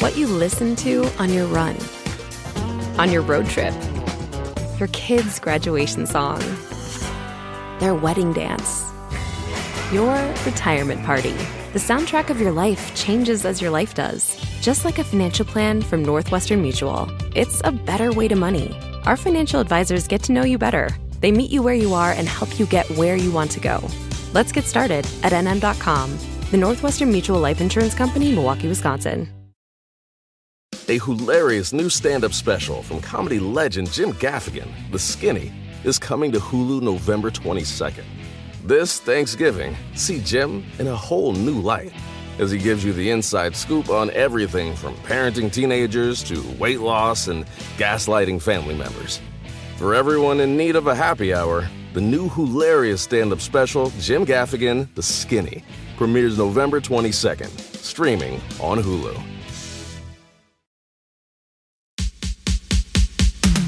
What you listen to on your run, on your road trip, your kid's graduation song, their wedding dance, your retirement party. The soundtrack of your life changes as your life does. Just like a financial plan from Northwestern Mutual, it's a better way to money. Our financial advisors get to know you better. They meet you where you are and help you get where you want to go. Let's get started at nm.com. The Northwestern Mutual Life Insurance Company, Milwaukee, Wisconsin. A hilarious new stand-up special from comedy legend Jim Gaffigan, The Skinny, is coming to Hulu November 22nd. This Thanksgiving, see Jim in a whole new light as he gives you the inside scoop on everything from parenting teenagers to weight loss and gaslighting family members. For everyone in need of a happy hour, the new hilarious stand-up special, Jim Gaffigan, The Skinny, premieres November 22nd, streaming on Hulu.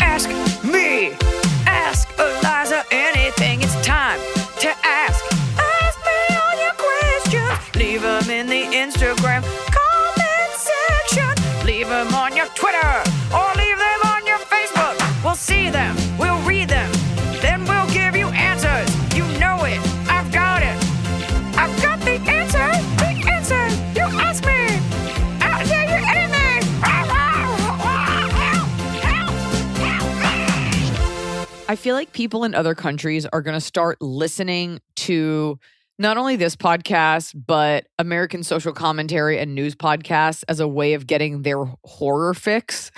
Ask me, ask Iliza anything. It's time to ask. Ask me all your questions. Leave them in the Instagram comment section. Leave them on your Twitter or leave them on your Facebook. We'll see them, we'll read them, then we'll give you answers. You know it, I've got it. I've got the answer, you ask me. I'll tell you anything. I feel like people in other countries are going to start listening to not only this podcast, but American social commentary and news podcasts as a way of getting their horror fix.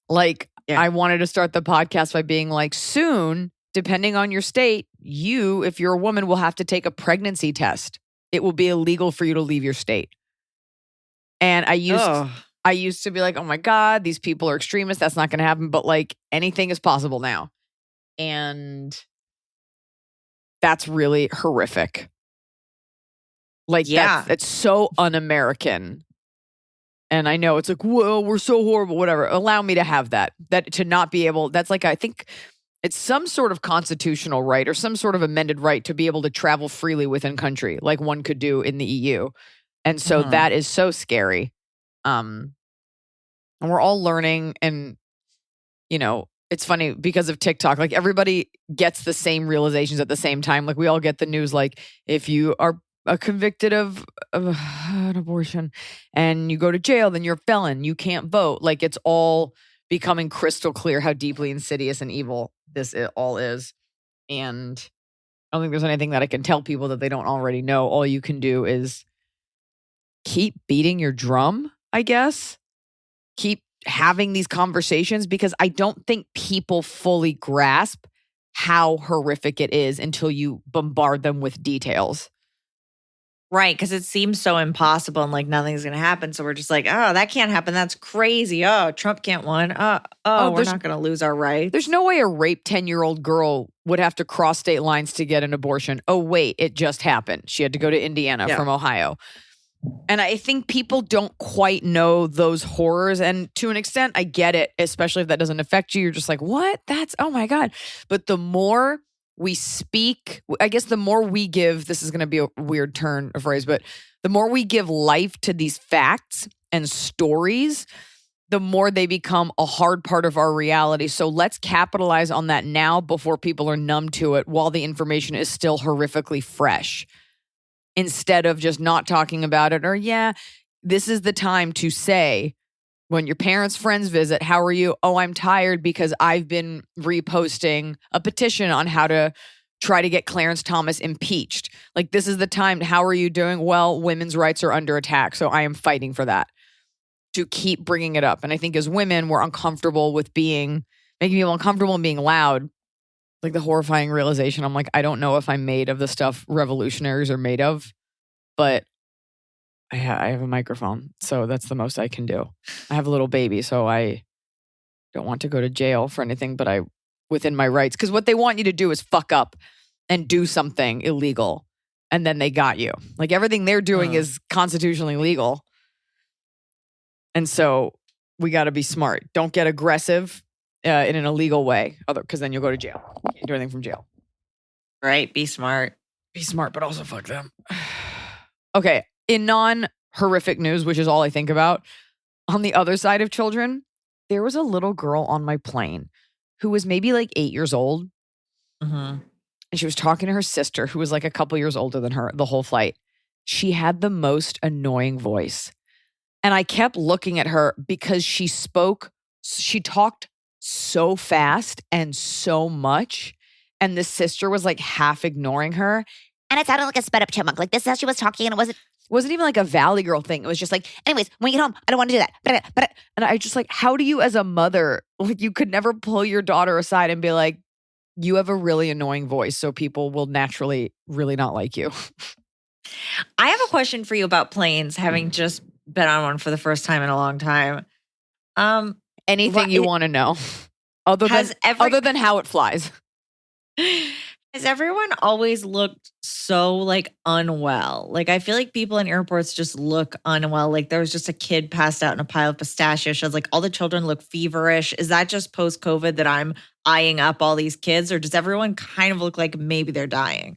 I wanted to start the podcast by being like, soon, depending on your state, you, if you're a woman, will have to take a pregnancy test. It will be illegal for you to leave your state. And I used to be like, oh my God, these people are extremists. That's not going to happen. But like anything is possible now. And that's really horrific. That's so un-American. And I know it's like, whoa, we're so horrible, whatever. Allow me to have that. That to not be able, that's like, I think it's some sort of constitutional right or some sort of amended right to be able to travel freely within country, like one could do in the EU. And so that is so scary. And we're all learning, and, you know, it's funny because of TikTok, like everybody gets the same realizations at the same time. Like we all get the news, like if you are convicted of an abortion and you go to jail, then you're a felon. You can't vote. Like it's all becoming crystal clear how deeply insidious and evil this all is. And I don't think there's anything that I can tell people that they don't already know. All you can do is keep beating your drum, I guess. Keep having these conversations, because I don't think people fully grasp how horrific it is until you bombard them with details. Right, because it seems so impossible and like nothing's going to happen. So we're just like, oh, that can't happen. That's crazy. Oh, Trump can't win. We're not going to lose our rights. There's no way a raped 10-year-old girl would have to cross state lines to get an abortion. Oh, wait, it just happened. She had to go to Indiana from Ohio. And I think people don't quite know those horrors. And to an extent, I get it, especially if that doesn't affect you. You're just like, what? Oh my God. But the more we speak, I guess the more we give, this is going to be a weird turn of phrase, but the more we give life to these facts and stories, the more they become a hard part of our reality. So let's capitalize on that now before people are numb to it while the information is still horrifically fresh. Instead of just not talking about it, or this is the time to say, when your parents' friends visit, how are you? Oh, I'm tired because I've been reposting a petition on how to try to get Clarence Thomas impeached. Like, this is the time. How are you doing? Well, women's rights are under attack, so I am fighting for that. To keep bringing it up. And I think as women, we're uncomfortable with making people uncomfortable and being loud. Like the horrifying realization, I'm like, I don't know if I'm made of the stuff revolutionaries are made of, but I have a microphone, so that's the most I can do. I have a little baby, so I don't want to go to jail for anything, but I, within my rights, because what they want you to do is fuck up and do something illegal, and then they got you. Like everything they're doing is constitutionally legal. And so we got to be smart. Don't get aggressive in an illegal way, because then you'll go to jail. You can't do anything from jail. Right. Be smart. Be smart, but also fuck them. Okay. In non-horrific news, which is all I think about, on the other side of children, there was a little girl on my plane who was maybe like 8 years old. Mm-hmm. And she was talking to her sister, who was like a couple years older than her the whole flight. She had the most annoying voice. And I kept looking at her because she talked so fast and so much. And the sister was like half ignoring her. And it sounded like a sped up chipmunk. Like this is how she was talking, and it wasn't even like a Valley Girl thing. It was just like, anyways, when you get home, I don't want to do that. But and I just like, how do you as a mother, like you could never pull your daughter aside and be like, you have a really annoying voice, so people will naturally really not like you. I have a question for you about planes, having just been on one for the first time in a long time. Anything you want to know, other than how it flies. Has everyone always looked so like unwell? Like I feel like people in airports just look unwell. Like there was just a kid passed out in a pile of pistachio shells. Like all the children look feverish. Is that just post-COVID that I'm eyeing up all these kids, or does everyone kind of look like maybe they're dying?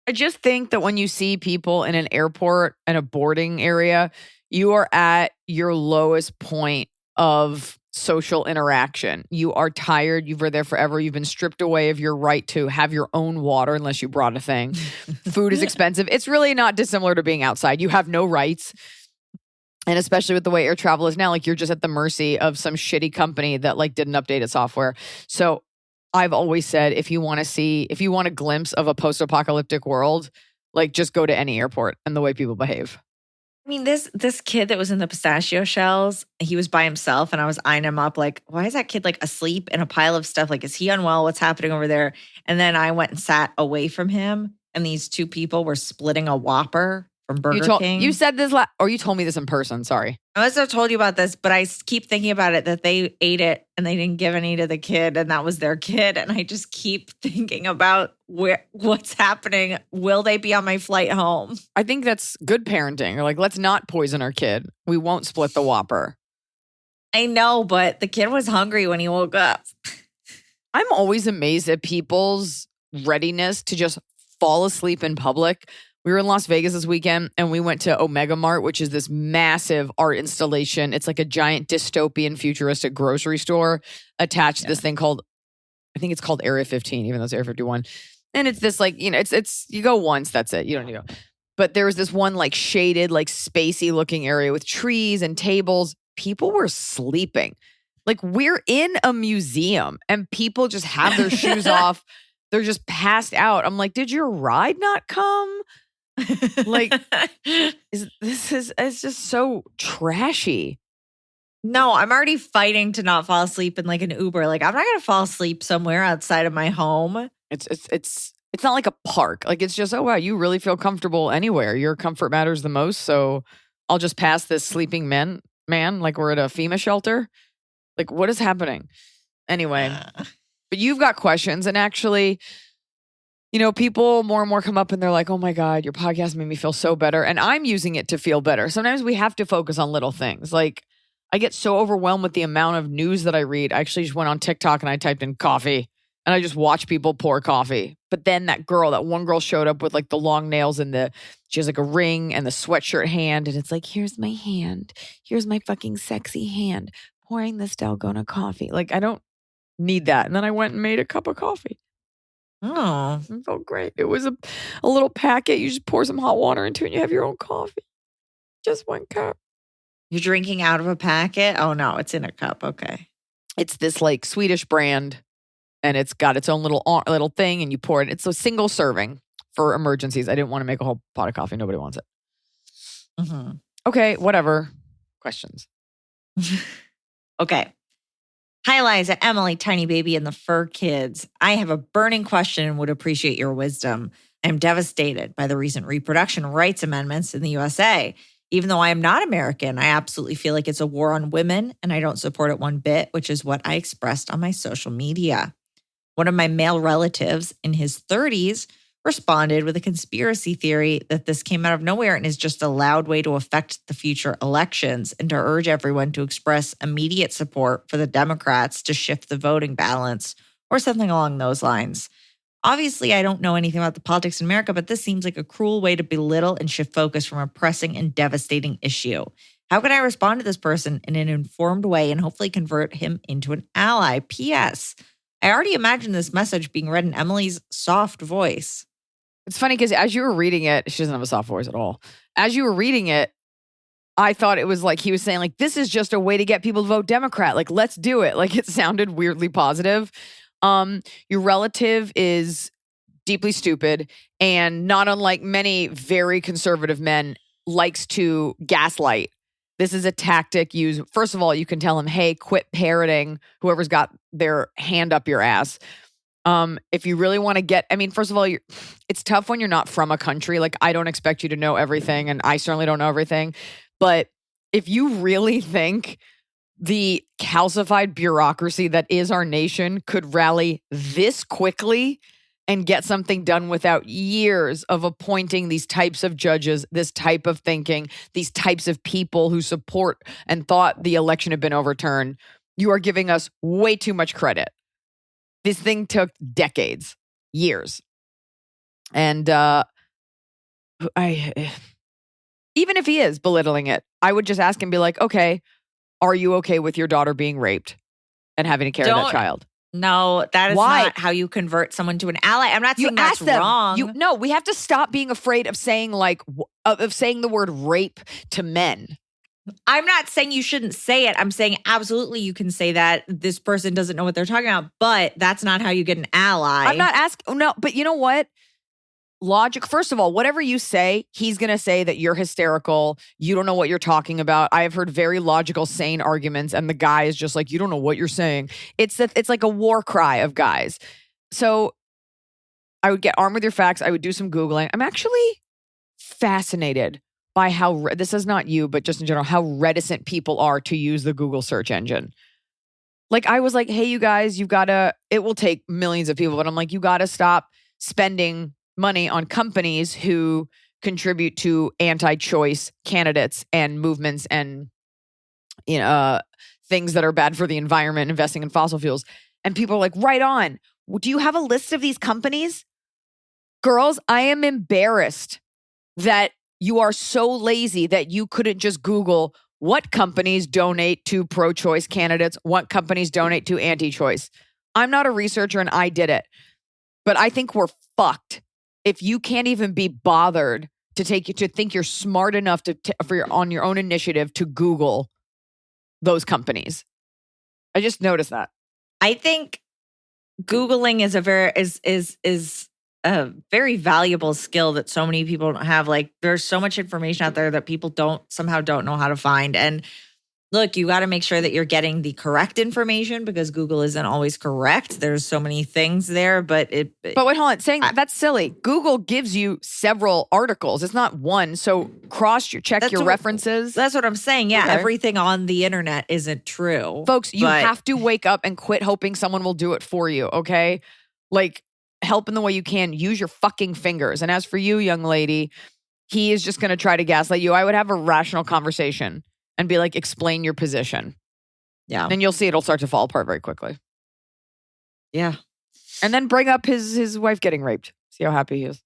I just think that when you see people in an airport and a boarding area, you are at your lowest point of social interaction. You are tired. You were there forever. You've been stripped away of your right to have your own water unless you brought a thing. Food is expensive. It's really not dissimilar to being outside. You have no rights. And especially with the way air travel is now, like you're just at the mercy of some shitty company that like didn't update its software. So I've always said, if you want a glimpse of a post-apocalyptic world, like just go to any airport and the way people behave. I mean, this kid that was in the pistachio shells, he was by himself and I was eyeing him up like, why is that kid like asleep in a pile of stuff? Like, is he unwell? What's happening over there? And then I went and sat away from him and these two people were splitting a Whopper from Burger King. You said this, or you told me this in person, sorry. I must have told you about this, but I keep thinking about it that they ate it and they didn't give any to the kid and that was their kid. And I just keep thinking about what's happening. Will they be on my flight home? I think that's good parenting. Or like, let's not poison our kid. We won't split the Whopper. I know, but the kid was hungry when he woke up. I'm always amazed at people's readiness to just fall asleep in public. We were in Las Vegas this weekend and we went to Omega Mart, which is this massive art installation. It's like a giant dystopian futuristic grocery store attached to this thing called, I think it's called Area 15, even though it's Area 51. And it's this like, it's you go once, that's it. You don't need to go. But there was this one like shaded, like spacey looking area with trees and tables. People were sleeping. Like we're in a museum and people just have their shoes off. They're just passed out. I'm like, did your ride not come? Like, it's just so trashy. No, I'm already fighting to not fall asleep in like an Uber. Like, I'm not going to fall asleep somewhere outside of my home. It's not like a park. Like, it's just, oh, wow, you really feel comfortable anywhere. Your comfort matters the most. So I'll just pass this sleeping man like we're at a FEMA shelter. Like, what is happening? Anyway, but you've got questions. And actually, people more and more come up and they're like, oh my God, your podcast made me feel so better. And I'm using it to feel better. Sometimes we have to focus on little things. Like I get so overwhelmed with the amount of news that I read. I actually just went on TikTok and I typed in coffee and I just watch people pour coffee. But then that one girl showed up with like the long nails and she has like a ring and the sweatshirt hand. And it's like, here's my hand. Here's my fucking sexy hand pouring this dalgona coffee. Like I don't need that. And then I went and made a cup of coffee. Oh, it felt great. It was a little packet. You just pour some hot water into it and you have your own coffee. Just one cup. You're drinking out of a packet? Oh, no, it's in a cup. Okay. It's this like Swedish brand and it's got its own little thing and you pour it. It's a single serving for emergencies. I didn't want to make a whole pot of coffee. Nobody wants it. Mm-hmm. Okay, whatever. Questions. Okay. Hi, Iliza, Emily, Tiny Baby, and the Fur Kids. I have a burning question and would appreciate your wisdom. I am devastated by the recent reproduction rights amendments in the USA. Even though I am not American, I absolutely feel like it's a war on women, and I don't support it one bit, which is what I expressed on my social media. One of my male relatives in his 30s responded with a conspiracy theory that this came out of nowhere and is just a loud way to affect the future elections and to urge everyone to express immediate support for the Democrats to shift the voting balance or something along those lines. Obviously, I don't know anything about the politics in America, but this seems like a cruel way to belittle and shift focus from a pressing and devastating issue. How can I respond to this person in an informed way and hopefully convert him into an ally? P.S. I already imagined this message being read in Emily's soft voice. It's funny because as you were reading it, she doesn't have a soft voice at all. As you were reading it, I thought it was like he was saying, like, this is just a way to get people to vote Democrat. Like, let's do it. Like, it sounded weirdly positive. Your relative is deeply stupid and not unlike many very conservative men, likes to gaslight. This is a tactic used. First of all, you can tell him, hey, quit parroting whoever's got their hand up your ass. If you really want to get, I mean, first of all, it's tough when you're not from a country. Like, I don't expect you to know everything, and I certainly don't know everything. But if you really think the calcified bureaucracy that is our nation could rally this quickly and get something done without years of appointing these types of judges, this type of thinking, these types of people who support and thought the election had been overturned, you are giving us way too much credit. This thing took decades, years. And even if he is belittling it, I would just ask him, be like, okay, are you okay with your daughter being raped and having to carry that child? No, that is not how you convert someone to an ally. I'm not saying that's wrong. No, we have to stop being afraid of saying of saying the word rape to men. I'm not saying you shouldn't say it. I'm saying absolutely you can say that. This person doesn't know what they're talking about, but that's not how you get an ally. I'm not asking. No, but you know what? Logic. First of all, whatever you say, he's going to say that you're hysterical. You don't know what you're talking about. I have heard very logical, sane arguments, and the guy is just like, you don't know what you're saying. It's like a war cry of guys. So I would get armed with your facts. I would do some Googling. I'm actually fascinated by how, this is not you, but just in general, how reticent people are to use the Google search engine. Like, I was like, hey, you guys, it will take millions of people, but I'm like, you got to stop spending money on companies who contribute to anti-choice candidates and movements and things that are bad for the environment, investing in fossil fuels. And people are like, right on. Do you have a list of these companies? Girls, I am embarrassed that you are so lazy that you couldn't just Google what companies donate to pro-choice candidates, what companies donate to anti-choice. I'm not a researcher and I did it, but I think we're fucked if you can't even be bothered to think you're smart enough on your own initiative to Google those companies. I just noticed that. I think Googling is a very valuable skill that so many people don't have. Like, there's so much information out there that people don't know how to find. And look, you got to make sure that you're getting the correct information because Google isn't always correct. There's so many things there, but wait, hold on. That's silly. Google gives you several articles. It's not one. So check your references. That's what I'm saying. Yeah, okay. Everything on the internet isn't true. Folks, you have to wake up and quit hoping someone will do it for you, okay? Like, help in the way you can. Use your fucking fingers. And as for you, young lady, he is just going to try to gaslight you. I would have a rational conversation and be like, explain your position. Yeah. And you'll see it'll start to fall apart very quickly. Yeah. And then bring up his wife getting raped. See how happy he is.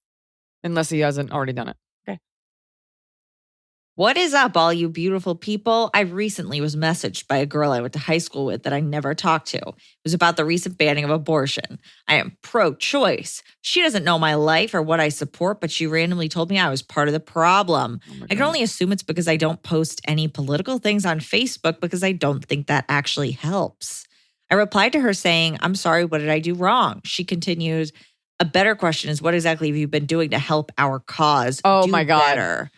Unless he hasn't already done it. Okay. What is up, all you beautiful people? I recently was messaged by a girl I went to high school with that I never talked to. It was about the recent banning of abortion. I am pro-choice. She doesn't know my life or what I support, but she randomly told me I was part of the problem. I can only assume it's because I don't post any political things on Facebook because I don't think that actually helps. I replied to her saying, I'm sorry, what did I do wrong? She continues, a better question is, what exactly have you been doing to help our cause do my God. better?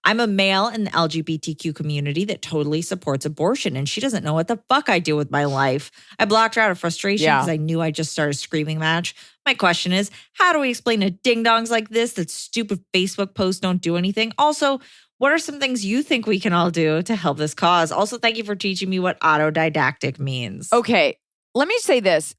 I'm a male in the LGBTQ community that totally supports abortion, and she doesn't know what the fuck I do with my life. I blocked her out of frustration because I knew I just started screaming match. My question is, how do we explain to ding-dongs like this that stupid Facebook posts don't do anything? Also, what are some things you think we can all do to help this cause? Also, thank you for teaching me what autodidactic means. Okay, let me say this.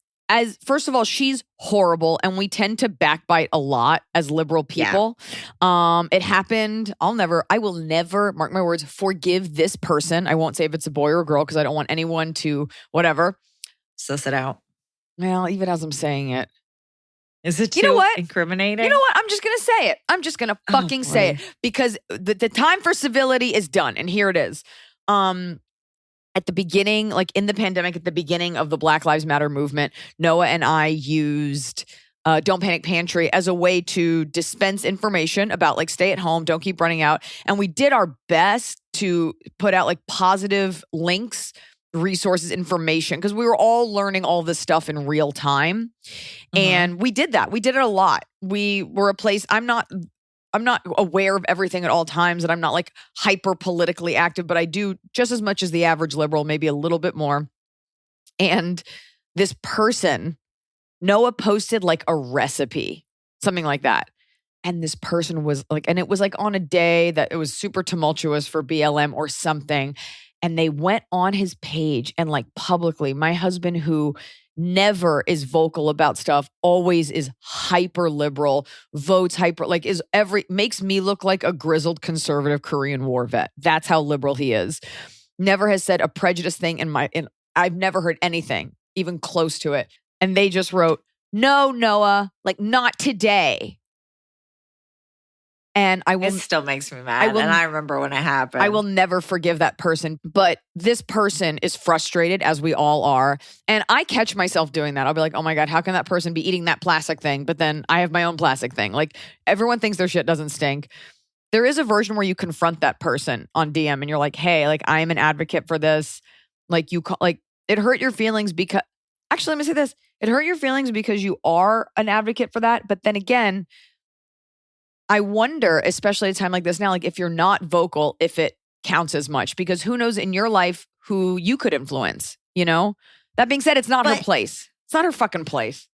First of all, she's horrible, and we tend to backbite a lot as liberal people. Yeah. It happened. I will never, mark my words, forgive this person. I won't say if it's a boy or a girl because I don't want anyone to whatever. Suss it out. Well, even as I'm saying it. Is it too incriminating? You know what? I'm just going to say it. I'm just going to fucking say it because the time for civility is done, and here it is. At the beginning, like in the pandemic, at the beginning of the Black Lives Matter movement, Noah and I used Don't Panic Pantry as a way to dispense information about like stay at home, don't keep running out. And we did our best to put out like positive links, resources, information, because we were all learning all this stuff in real time. And we did that. We did it a lot. We were a place, I'm not aware of everything at all times, and I'm not like hyper politically active, but I do just as much as the average liberal, maybe a little bit more. And this person, Noah posted like a recipe, something like that. And this person was like, and it was like on a day that it was super tumultuous for BLM or something. And they went on his page and like publicly, my husband, who never is vocal about stuff, always is hyper liberal, votes hyper, like makes me look like a grizzled conservative Korean War vet. That's how liberal he is. Never has said a prejudice thing I've never heard anything even close to it. And they just wrote, "No, Noah, like not today." And it still makes me mad. And I remember when it happened. I will never forgive that person. But this person is frustrated, as we all are. And I catch myself doing that. I'll be like, oh my God, how can that person be eating that plastic thing? But then I have my own plastic thing. Like everyone thinks their shit doesn't stink. There is a version where you confront that person on DM and you're like, hey, like I am an advocate for this. Like it hurt your feelings because, actually, let me say this. It hurt your feelings because you are an advocate for that. But then again, I wonder, especially at a time like this now, like if you're not vocal, if it counts as much, because who knows in your life who you could influence, you know? That being said, it's not her place. It's not her fucking place.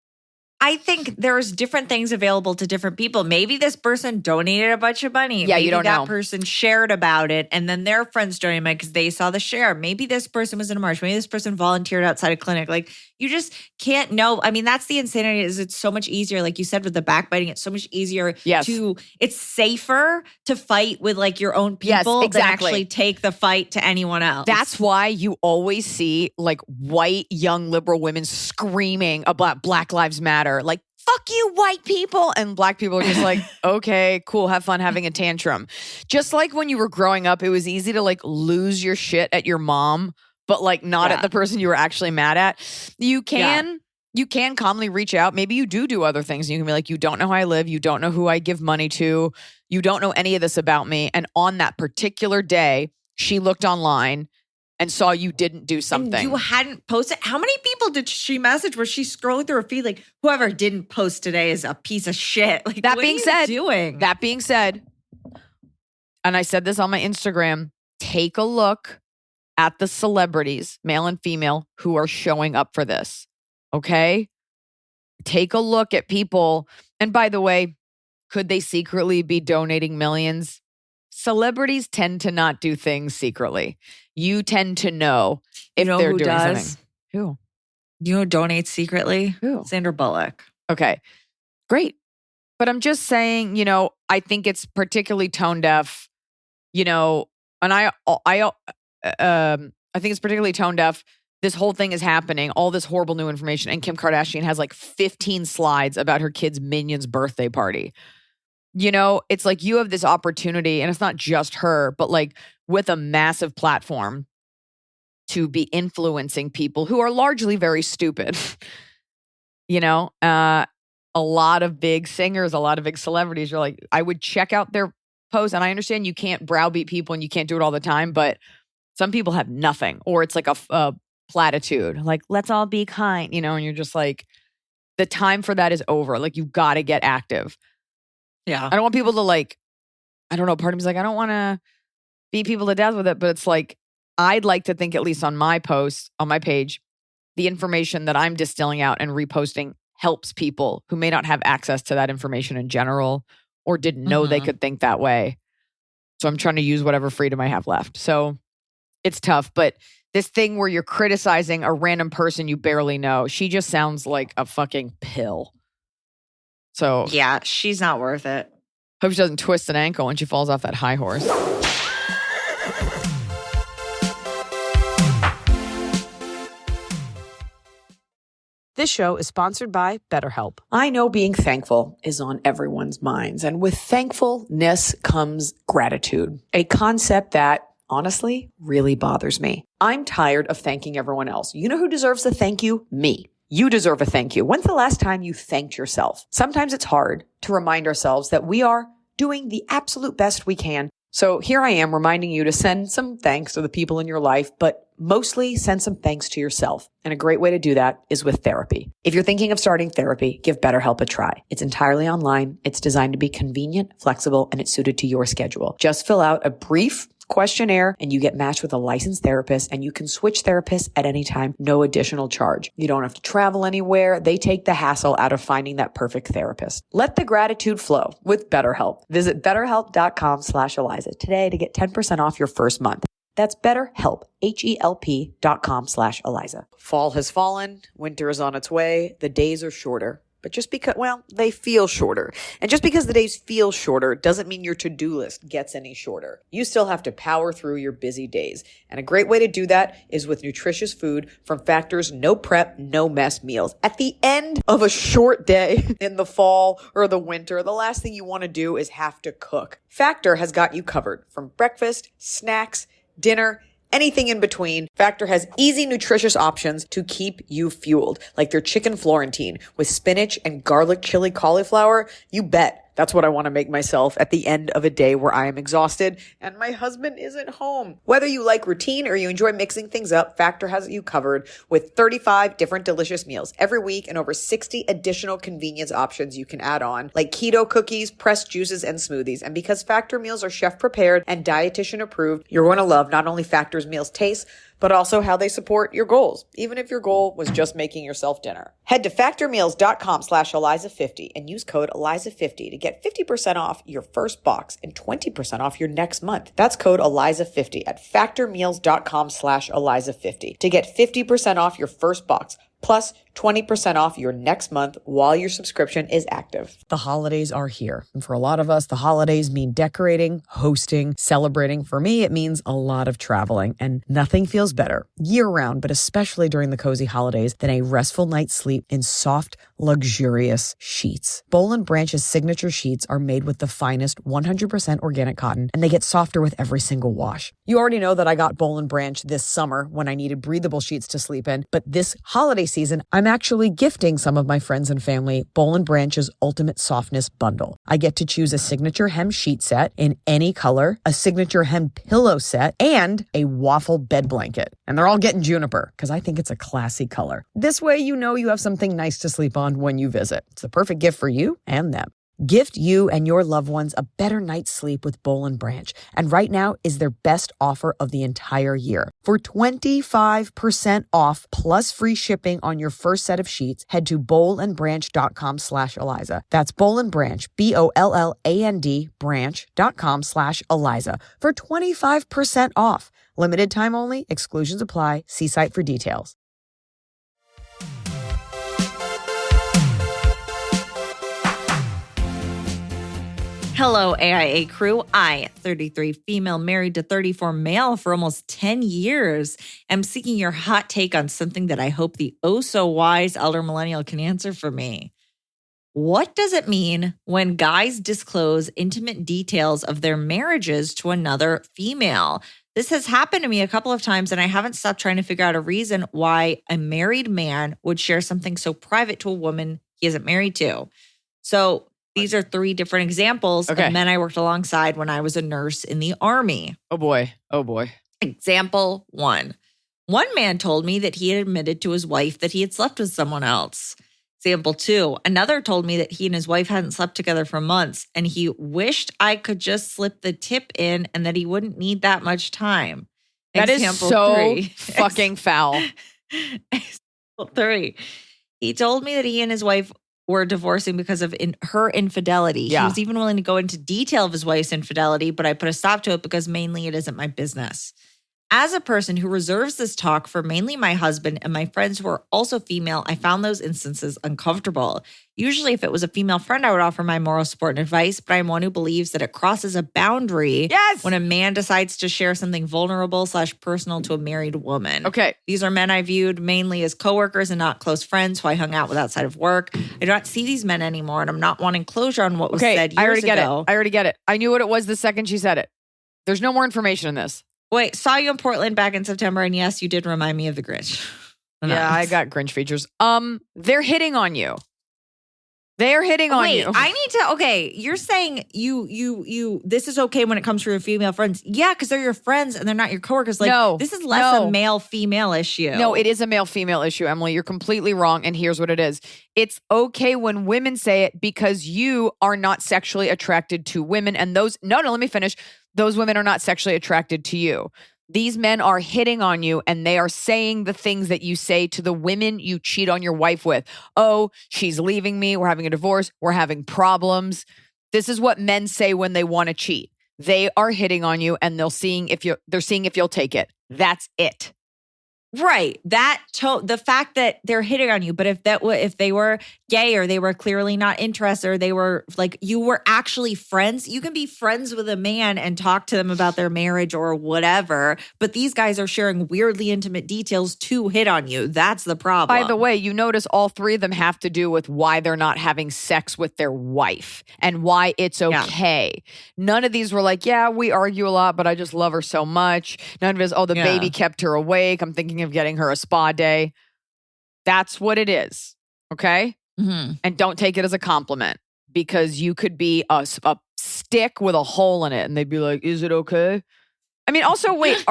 I think there's different things available to different people. Maybe this person donated a bunch of money. Yeah, Maybe you don't know. That person shared about it, and then their friends donated money because they saw the share. Maybe this person was in a march. Maybe this person volunteered outside a clinic. Like, you just can't know. I mean, that's the insanity. Is it's so much easier, like you said, with the backbiting. It's so much easier it's safer to fight with like your own people than actually take the fight to anyone else. That's why you always see like white young liberal women screaming about Black Lives Matter. Like, fuck you, white people. And Black people are just like, okay, cool, have fun having a tantrum. Just like when you were growing up, it was easy to like lose your shit at your mom, but like not at the person you were actually mad at. You can calmly reach out. Maybe you do other things. You can be like, you don't know how I live. You don't know who I give money to. You don't know any of this about me. And on that particular day, she looked online and saw you didn't do something. And you hadn't posted. How many people did she message? Was she scrolling through her feed like, whoever didn't post today is a piece of shit? Like, that what being are you said, doing? That being said, and I said this on my Instagram, take a look at the celebrities, male and female, who are showing up for this. Okay? Take a look at people. And by the way, could they secretly be donating millions? Celebrities tend to not do things secretly. You tend to know if they're doing something. Who? You know who donates secretly? Who? Sandra Bullock. Okay, great. But I'm just saying, you know, I think it's particularly tone deaf, you know, and I think it's particularly tone deaf. This whole thing is happening, all this horrible new information, and Kim Kardashian has like 15 slides about her kid's minion's birthday party. You know, it's like you have this opportunity, and it's not just her, but like with a massive platform to be influencing people who are largely very stupid. You know, a lot of big singers, a lot of big celebrities are like, I would check out their posts, and I understand you can't browbeat people and you can't do it all the time, but some people have nothing, or it's like a platitude, like, let's all be kind, you know, and you're just like, the time for that is over. Like, you've got to get active. Yeah. I don't want people to like, I don't know, part of me's like, I don't want to beat people to death with it, but it's like, I'd like to think, at least on my post, on my page, the information that I'm distilling out and reposting helps people who may not have access to that information in general or didn't know they could think that way. So I'm trying to use whatever freedom I have left. So it's tough, but this thing where you're criticizing a random person you barely know, she just sounds like a fucking pill. So yeah, she's not worth it. Hope she doesn't twist an ankle when she falls off that high horse. This show is sponsored by BetterHelp. I know being thankful is on everyone's minds, and with thankfulness comes gratitude, a concept that honestly really bothers me. I'm tired of thanking everyone else. You know who deserves a thank you? Me. You deserve a thank you. When's the last time you thanked yourself? Sometimes it's hard to remind ourselves that we are doing the absolute best we can. So here I am reminding you to send some thanks to the people in your life, but mostly send some thanks to yourself. And a great way to do that is with therapy. If you're thinking of starting therapy, give BetterHelp a try. It's entirely online. It's designed to be convenient, flexible, and it's suited to your schedule. Just fill out a brief questionnaire and you get matched with a licensed therapist, and you can switch therapists at any time, no additional charge. You don't have to travel anywhere. They take the hassle out of finding that perfect therapist. Let the gratitude flow with BetterHelp. Visit betterhelp.com/Iliza today to get 10% off your first month. That's BetterHelp, HELP.com/Iliza. Fall has fallen. Winter is on its way. The days are shorter. But just because, well, they feel shorter. And just because the days feel shorter doesn't mean your to-do list gets any shorter. You still have to power through your busy days. And a great way to do that is with nutritious food from Factor's no prep, no mess meals. At the end of a short day in the fall or the winter, the last thing you want to do is have to cook. Factor has got you covered from breakfast, snacks, dinner, anything in between. Factor has easy, nutritious options to keep you fueled, like their chicken Florentine with spinach and garlic chili cauliflower. You bet. That's what I want to make myself at the end of a day where I am exhausted and my husband isn't home. Whether you like routine or you enjoy mixing things up, Factor has you covered with 35 different delicious meals every week and over 60 additional convenience options you can add on, like keto cookies, pressed juices, and smoothies. And because Factor meals are chef prepared and dietitian approved, you're going to love not only Factor's meals taste, but also how they support your goals, even if your goal was just making yourself dinner. Head to factormeals.com/Iliza50 and use code Iliza50 to get 50% off your first box and 20% off your next month. That's code Iliza50 at factormeals.com/Iliza50 to get 50% off your first box plus 20% off your next month while your subscription is active. The holidays are here. And for a lot of us, the holidays mean decorating, hosting, celebrating. For me, it means a lot of traveling, and nothing feels better year-round, but especially during the cozy holidays, than a restful night's sleep in soft, luxurious sheets. Boll & Branch's signature sheets are made with the finest 100% organic cotton, and they get softer with every single wash. You already know that I got Boll & Branch this summer when I needed breathable sheets to sleep in, but this holiday season, I'm actually gifting some of my friends and family Boll & Branch's Ultimate Softness Bundle. I get to choose a signature hem sheet set in any color, a signature hem pillow set, and a waffle bed blanket. And they're all getting juniper because I think it's a classy color. This way, you know you have something nice to sleep on when you visit. It's the perfect gift for you and them. Gift you and your loved ones a better night's sleep with Boll & Branch. And right now is their best offer of the entire year. For 25% off plus free shipping on your first set of sheets, head to bollandbranch.com/Iliza. That's Boll & Branch, BOLLAND branch.com/Iliza for 25% off. Limited time only. Exclusions apply. See site for details. Hello, AIA crew. I, 33 female, married to 34 male for almost 10 years, am seeking your hot take on something that I hope the oh-so-wise elder millennial can answer for me. What does it mean when guys disclose intimate details of their marriages to another female? This has happened to me a couple of times, and I haven't stopped trying to figure out a reason why a married man would share something so private to a woman he isn't married to. So these are 3 different examples of men I worked alongside when I was a nurse in the Army. Oh, boy. Oh, boy. Example 1. One man told me that he had admitted to his wife that he had slept with someone else. Example 2. Another told me that he and his wife hadn't slept together for months, and he wished I could just slip the tip in and that he wouldn't need that much time. That Example is so 3. fucking foul. Example 3. He told me that he and his wife were divorcing because of her infidelity. Yeah. He was even willing to go into detail of his wife's infidelity, but I put a stop to it because mainly it isn't my business. As a person who reserves this talk for mainly my husband and my friends who are also female, I found those instances uncomfortable. Usually, if it was a female friend, I would offer my moral support and advice, but I'm one who believes that it crosses a boundary when a man decides to share something vulnerable / personal to a married woman. Okay. These are men I viewed mainly as coworkers and not close friends who I hung out with outside of work. I do not see these men anymore, and I'm not wanting closure on what was said years ago. I already get it. I knew what it was the second she said it. There's no more information in this. Wait, saw you in Portland back in September, and yes, you did remind me of the Grinch. Yeah, I got Grinch features. They're hitting on you. They're hitting on you. Wait, I need to. Okay, you're saying you. This is okay when it comes to your female friends. Yeah, because they're your friends and they're not your coworkers. Like, No, this is less no. a male-female issue. No, it is a male-female issue, Emily. You're completely wrong, and here's what it is. It's okay when women say it because you are not sexually attracted to women, and those... No, let me finish. Those women are not sexually attracted to you. These men are hitting on you, and they are saying the things that you say to the women you cheat on your wife with. Oh, she's leaving me. We're having a divorce. We're having problems. This is what men say when they want to cheat. They are hitting on you, and they're seeing if you'll take it. That's it. Right. The fact that they're hitting on you, but if they were gay or they were clearly not interested or they were like, you were actually friends, you can be friends with a man and talk to them about their marriage or whatever. But these guys are sharing weirdly intimate details to hit on you. That's the problem. By the way, you notice all three of them have to do with why they're not having sex with their wife and why it's okay. Yeah. None of these were like, yeah, we argue a lot, but I just love her so much. None of it is, oh, the baby kept her awake. I'm thinking of getting her a spa day. That's what it is. Okay? Mm-hmm. And don't take it as a compliment because you could be a stick with a hole in it and they'd be like, is it okay? I mean, also, wait,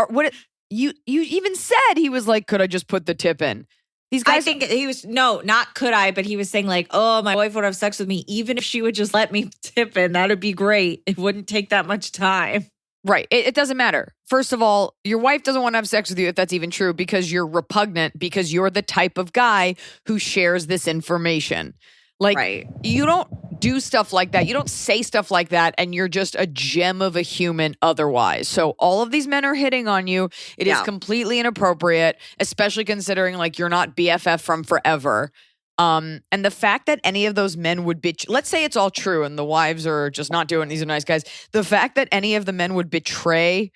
you even said he was like, could I just put the tip in? These guys. I think he was, no, not could I, but he was saying like, oh, my wife would have sex with me. Even if she would just let me tip in, that would be great. It wouldn't take that much time. Right. It doesn't matter. First of all, your wife doesn't want to have sex with you if that's even true because you're repugnant because you're the type of guy who shares this information. Like, You don't do stuff like that. You don't say stuff like that and you're just a gem of a human otherwise. So all of these men are hitting on you. It is completely inappropriate, especially considering like you're not BFF from forever. And the fact that any of those men would let's say it's all true and the wives are just not doing, these are nice guys. The fact that any of the men would betray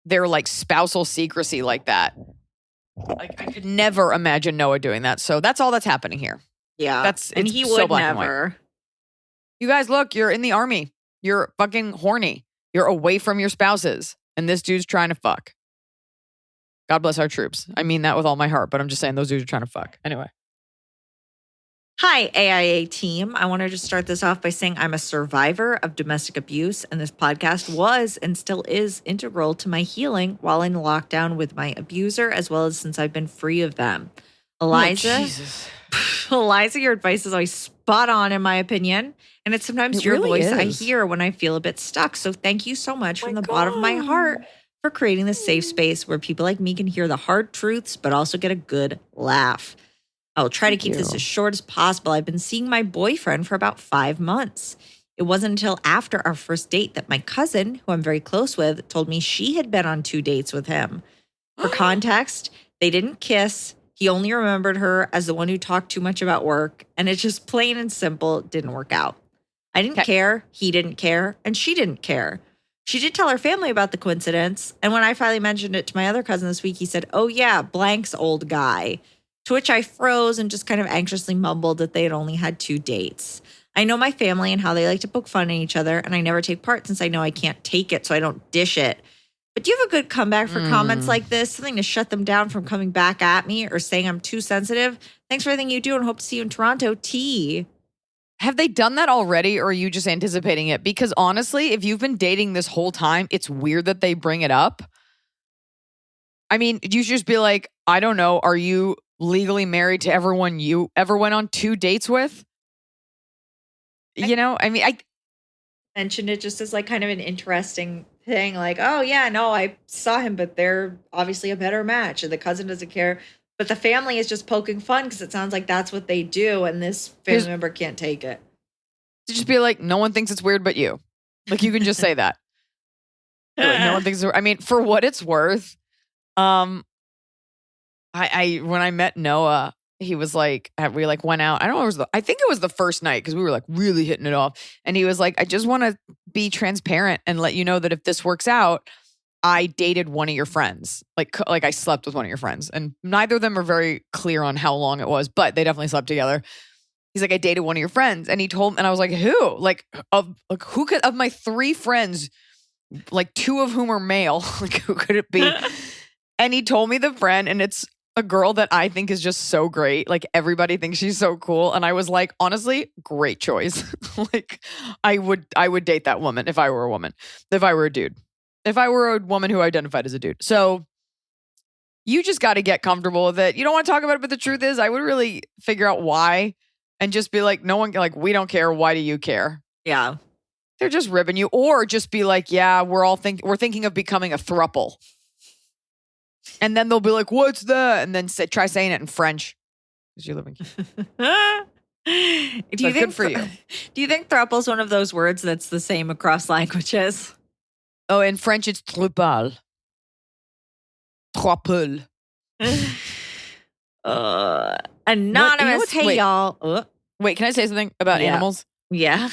their like spousal secrecy like that. Like I could never imagine Noah doing that. So that's all that's happening here. Yeah. And he would never. You guys, look, you're in the army. You're fucking horny. You're away from your spouses. And this dude's trying to fuck. God bless our troops. I mean that with all my heart, but I'm just saying those dudes are trying to fuck. Anyway. Hi, AIA team. I want to just start this off by saying I'm a survivor of domestic abuse, and this podcast was and still is integral to my healing while in lockdown with my abuser, as well as since I've been free of them. Iliza, Iliza, your advice is always spot on, in my opinion, and it's sometimes your voice I hear when I feel a bit stuck. So thank you so much from the bottom of my heart for creating this safe space where people like me can hear the hard truths, but also get a good laugh. I'll try to keep this as short as possible. I've been seeing my boyfriend for about 5 months. It wasn't until after our first date that my cousin, who I'm very close with, told me she had been on 2 dates with him. For context, they didn't kiss. He only remembered her as the one who talked too much about work, and it just plain and simple didn't work out. I didn't care, he didn't care, and she didn't care. She did tell her family about the coincidence, and when I finally mentioned it to my other cousin this week, he said, oh yeah, blank's old guy. To which I froze and just kind of anxiously mumbled that they had only had 2 dates. I know my family and how they like to poke fun at each other, and I never take part since I know I can't take it, so I don't dish it. But do you have a good comeback for comments like this? Something to shut them down from coming back at me or saying I'm too sensitive? Thanks for everything you do and hope to see you in Toronto. T. Have they done that already or are you just anticipating it? Because honestly, if you've been dating this whole time, it's weird that they bring it up. I mean, you should just be like, I don't know, are you legally married to everyone you ever went on 2 dates with? You know, I mean, I mentioned it just as like kind of an interesting thing. Like, oh yeah, no, I saw him, but they're obviously a better match. And the cousin doesn't care. But the family is just poking fun because it sounds like that's what they do. And this family member can't take it. To just be like, no one thinks it's weird but you. Like, you can just say that. Like, no one thinks it's, I mean, for what it's worth, I when I met Noah, he was like, we like went out. I don't know. I think it was the first night because we were like really hitting it off. And he was like, I just want to be transparent and let you know that if this works out, I dated one of your friends. Like I slept with one of your friends. And neither of them are very clear on how long it was, but they definitely slept together. He's like, I dated one of your friends. And he told, and I was like, who? Like, who could, of my 3 friends, like 2 of whom are male. Like, who could it be? And he told me the friend, and it's a girl that I think is just so great. Like, everybody thinks she's so cool. And I was like, honestly, great choice. Like, I would date that woman if I were a woman, if I were a dude, if I were a woman who identified as a dude. So you just got to get comfortable with it. You don't want to talk about it, but the truth is, I would really figure out why and just be like, no one, like, we don't care. Why do you care? Yeah. They're just ribbing you. Or just be like, yeah, we're thinking of becoming a throuple. And then they'll be like, what's that? And then try saying it in French. Because you live in Do you think good for you. Do you think throuple is one of those words that's the same across languages? Oh, in French, it's trouble. Trouble. Anonymous. Hey, y'all. Wait, can I say something about animals? Yeah.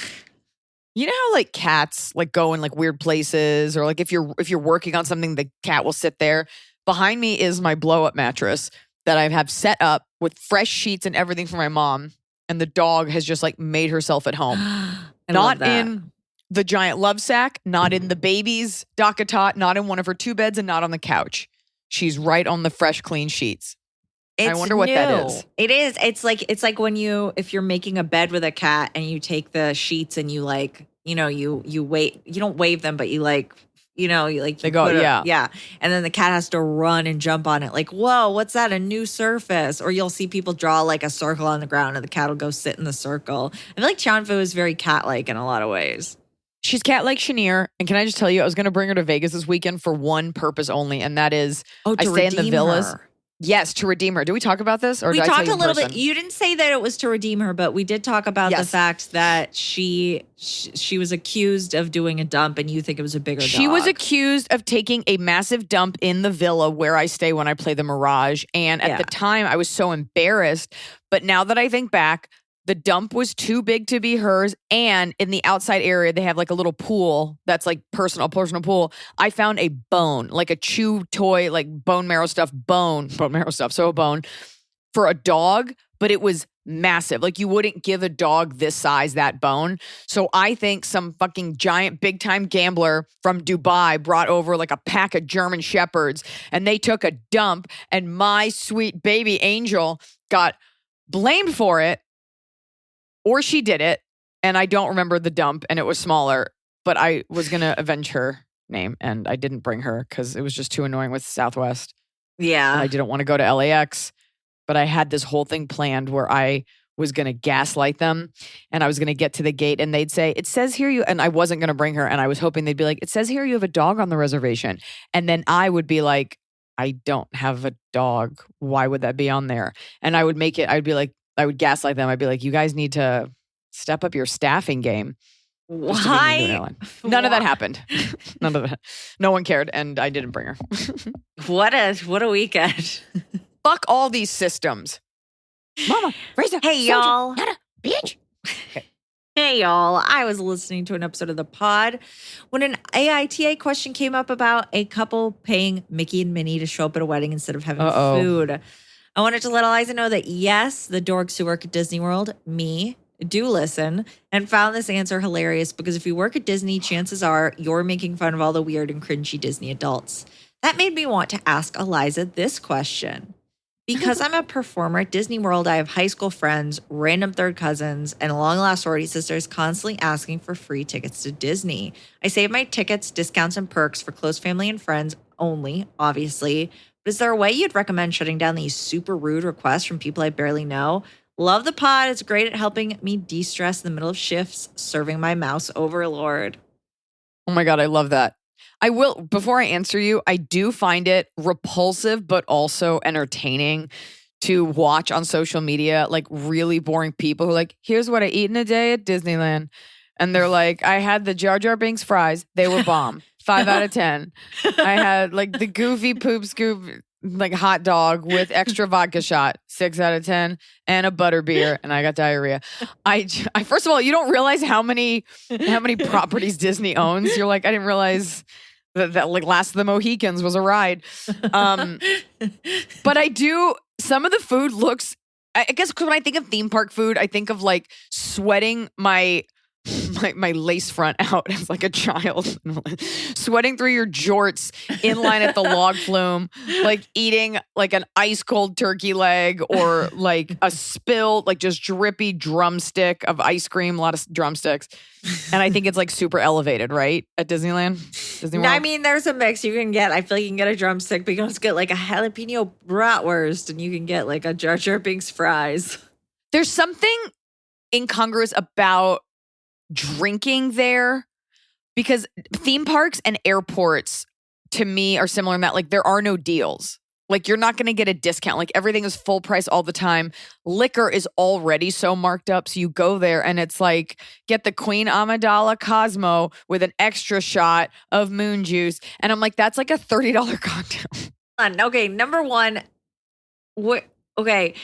You know how like cats like go in like weird places, or like if you're working on something, the cat will sit there. Behind me is my blow up mattress that I have set up with fresh sheets and everything for my mom, and the dog has just like made herself at home. Not in the giant love sack, not in the baby's DockATot, not in one of her 2 beds, and not on the couch. She's right on the fresh, clean sheets. I wonder what that is. It is. It's like when if you're making a bed with a cat and you take the sheets and you like, you wait, you don't wave them, but you like, they go, yeah. And then the cat has to run and jump on it. Like, whoa, what's that? A new surface. Or you'll see people draw like a circle on the ground and the cat will go sit in the circle. I feel like Chanfu is very cat-like in a lot of ways. She's cat-like Chenier. And can I just tell you, I was going to bring her to Vegas this weekend for one purpose only. And that is, I stay in the villas. Her. Yes, to redeem her. Did we talk about this? Or we talked a little bit. You didn't say that it was to redeem her, but we did talk about the fact that she was accused of doing a dump, and you think it was a bigger dog. She was accused of taking a massive dump in the villa where I stay when I play the Mirage. And at the time, I was so embarrassed. But now that I think back, the dump was too big to be hers. And in the outside area, they have like a little pool that's like personal pool. I found a bone, like a chew toy, like bone marrow stuff so a bone for a dog, but it was massive. Like, you wouldn't give a dog this size that bone. So I think some fucking giant big time gambler from Dubai brought over like a pack of German shepherds, and they took a dump, and my sweet baby Angel got blamed for it. Or she did it, and I don't remember the dump, and it was smaller, but I was going to avenge her name, and I didn't bring her because it was just too annoying with Southwest. Yeah. And I didn't want to go to LAX, but I had this whole thing planned where I was going to gaslight them, and I was going to get to the gate, and they'd say, it says here you, and I wasn't going to bring her, and I was hoping they'd be like, it says here you have a dog on the reservation. And then I would be like, I don't have a dog. Why would that be on there? And I would make it, I would gaslight them. I'd be like, you guys need to step up your staffing game. Why? None of that happened. None of that. No one cared, and I didn't bring her. What a weekend. Fuck all these systems. Mama, raise up. Hey, y'all. Not a bitch. Hey, y'all. I was listening to an episode of the pod when an AITA question came up about a couple paying Mickey and Minnie to show up at a wedding instead of having food. I wanted to let Iliza know that, yes, the dorks who work at Disney World, me, do listen, and found this answer hilarious because if you work at Disney, chances are you're making fun of all the weird and cringy Disney adults. That made me want to ask Iliza this question. Because I'm a performer at Disney World, I have high school friends, random third cousins, and long-lost sorority sisters constantly asking for free tickets to Disney. I save my tickets, discounts, and perks for close family and friends only, obviously. But is there a way you'd recommend shutting down these super rude requests from people I barely know? Love the pod. It's great at helping me de-stress in the middle of shifts, serving my mouse overlord. Oh my God, I love that. I will, before I answer you, I do find it repulsive, but also entertaining to watch on social media, like really boring people who are like, here's what I eat in a day at Disneyland. And they're like, I had the Jar Jar Binks fries. They were bomb. 5 out of 10. I had like the goofy poop scoop, like hot dog with extra vodka shot, 6 out of 10, and a butter beer, and I got diarrhea. I first of all, you don't realize how many properties Disney owns. You're like, I didn't realize that like Last of the Mohicans was a ride. But I do. Some of the food looks. I guess because when I think of theme park food, I think of like sweating my my lace front out as like a child, sweating through your jorts in line at the log flume, like eating like an ice cold turkey leg or like a spilled, like just drippy drumstick of ice cream, a lot of drumsticks. And I think it's like super elevated, right? At Disneyland? Disney World? I mean, there's a mix you can get. I feel like you can get a drumstick, but you can also get like a jalapeno bratwurst and you can get like a Jar Jar Binks fries. There's something incongruous about drinking there because theme parks and airports to me are similar in that like there are no deals. Like you're not going to get a discount. Like everything is full price all the time. Liquor is already so marked up. So you go there and it's like get the Queen Amidala Cosmo with an extra shot of moon juice. And I'm like, that's like a $30 cocktail. Okay, number one. Okay.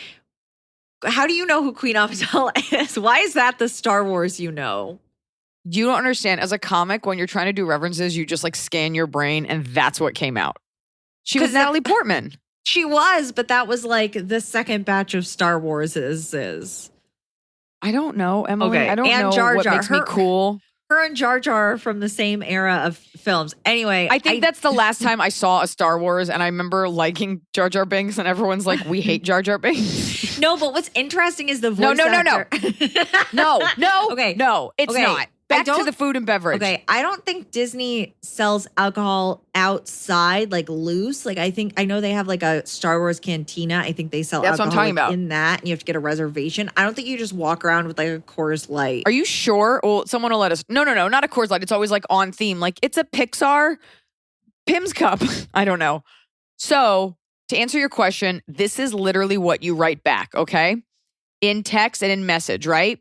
How do you know who Queen Amidala is? Why is that the Star Wars you know? You don't understand. As a comic, when you're trying to do references, you just like scan your brain and that's what came out. She was Natalie Portman. She was, but that was like the second batch of Star Wars is. I don't know, Emily. Okay. I don't and know Jar Jar. what makes me cool. Her and Jar Jar are from the same era of films. Anyway, I think that's the last time I saw a Star Wars, and I remember liking Jar Jar Binks, and everyone's like, "We hate Jar Jar Binks." No, but what's interesting is the voice actor. No. Okay. No, it's Okay. not. Back to the food and beverage. Okay, I don't think Disney sells alcohol outside, like loose. Like I know they have like a Star Wars cantina. I think they sell That's alcohol what I'm talking about. in that, and you have to get a reservation. I don't think you just walk around with like a Coors Light. Are you sure? Well, someone will let us. No, not a Coors Light. It's always like on theme. Like it's a Pixar Pim's Cup. I don't know. So to answer your question, this is literally what you write back, okay? In text and in message, right?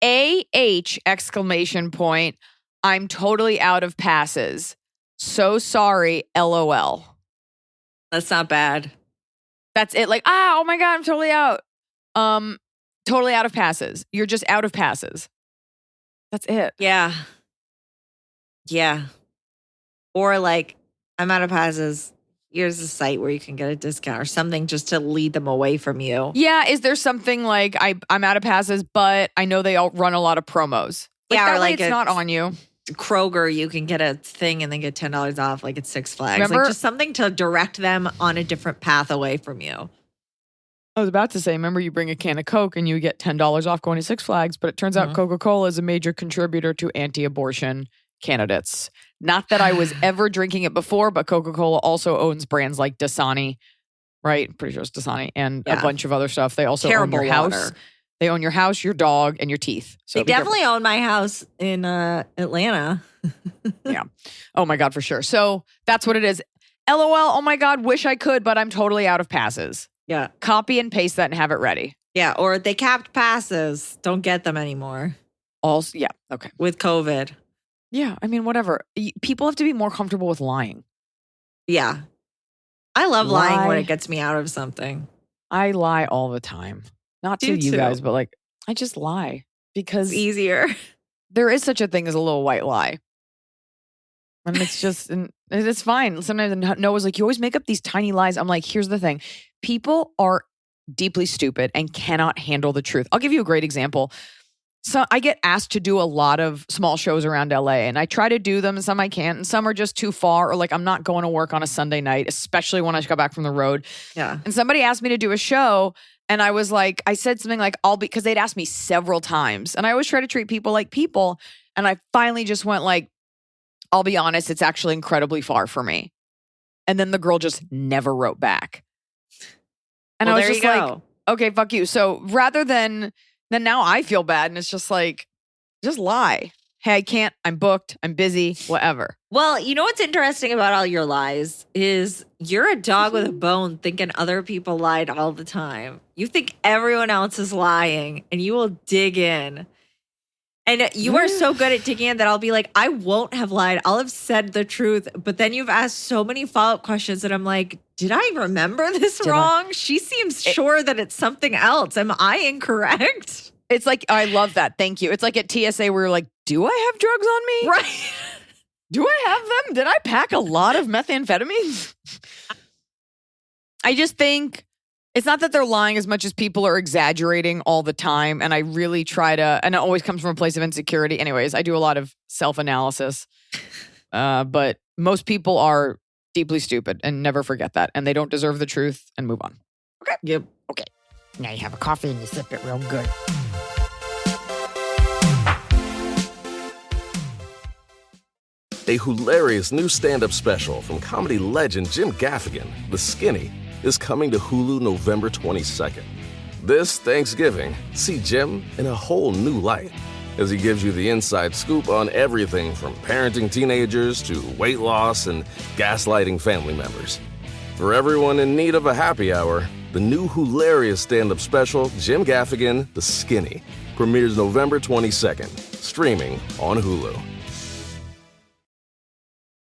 AH exclamation point. I'm totally out of passes. So sorry, LOL. That's not bad. That's it. Like, oh my God, I'm totally out. Totally out of passes. You're just out of passes. That's it. Yeah. Or like, I'm out of passes. Here's a site where you can get a discount or something just to lead them away from you. Yeah. Is there something like I'm out of passes, but I know they all run a lot of promos? Like, Yeah, that or way like it's not on you. Kroger, you can get a thing and then get $10 off, like it's Six Flags. Remember? Like just something to direct them on a different path away from you. I was about to say, remember you bring a can of Coke and you get $10 off going to Six Flags, but it turns out Coca-Cola is a major contributor to anti-abortion candidates. Not that I was ever drinking it before, but Coca-Cola also owns brands like Dasani, right? Pretty sure it's Dasani and a bunch of other stuff. They also own your house. Water. They own your house, your dog, and your teeth. So They definitely own my house in Atlanta. Yeah. Oh my God, for sure. So that's what it is. LOL, oh my God, wish I could, but I'm totally out of passes. Yeah. Copy and paste that and have it ready. Yeah. Or they capped passes. Don't get them anymore Also, yeah. Okay. with COVID. Yeah. I mean, whatever. People have to be more comfortable with lying. Yeah. I love lying when Lie. it gets me out of something. I lie all the time. Not to Do you too. guys, but like, I just lie because It's easier. there is such a thing as a little white lie. And it's just, and it's fine. Sometimes Noah's like, you always make up these tiny lies. I'm like, here's the thing. People are deeply stupid and cannot handle the truth. I'll give you a great example. So I get asked to do a lot of small shows around LA and I try to do them and some I can't and some are just too far or like I'm not going to work on a Sunday night, especially when I got back from the road. Yeah. And somebody asked me to do a show and I was like, I said something like, because they'd asked me several times and I always try to treat people like people. And I finally just went like, I'll be honest, it's actually incredibly far for me. And then the girl just never wrote back. And Well, I was there just you like, go. okay, fuck you. So rather than now I feel bad and it's just like, just lie. Hey, I can't, I'm booked, I'm busy, whatever. Well, you know what's interesting about all your lies is you're a dog with a bone thinking other people lied all the time. You think everyone else is lying and you will dig in. And you are so good at digging in that I'll be like, I won't have lied. I'll have said the truth. But then you've asked so many follow-up questions that I'm like, did I remember this wrong? She seems sure that it's something else. Am I incorrect? It's like, I love that. Thank you. It's like at TSA where you're like, do I have drugs on me? Right. Do I have them? Did I pack a lot of methamphetamines? I just think It's not that they're lying as much as people are exaggerating all the time. And I really try to, and it always comes from a place of insecurity. Anyways, I do a lot of self-analysis. But most people are deeply stupid and never forget that. And they don't deserve the truth and move on. Okay. Yep. Okay. Now you have a coffee and you sip it real good. A hilarious new stand-up special from comedy legend Jim Gaffigan, The Skinny, is coming to Hulu November 22nd. This Thanksgiving, see Jim in a whole new light as he gives you the inside scoop on everything from parenting teenagers to weight loss and gaslighting family members. For everyone in need of a happy hour, the new hilarious stand-up special, Jim Gaffigan, The Skinny, premieres November 22nd, streaming on Hulu.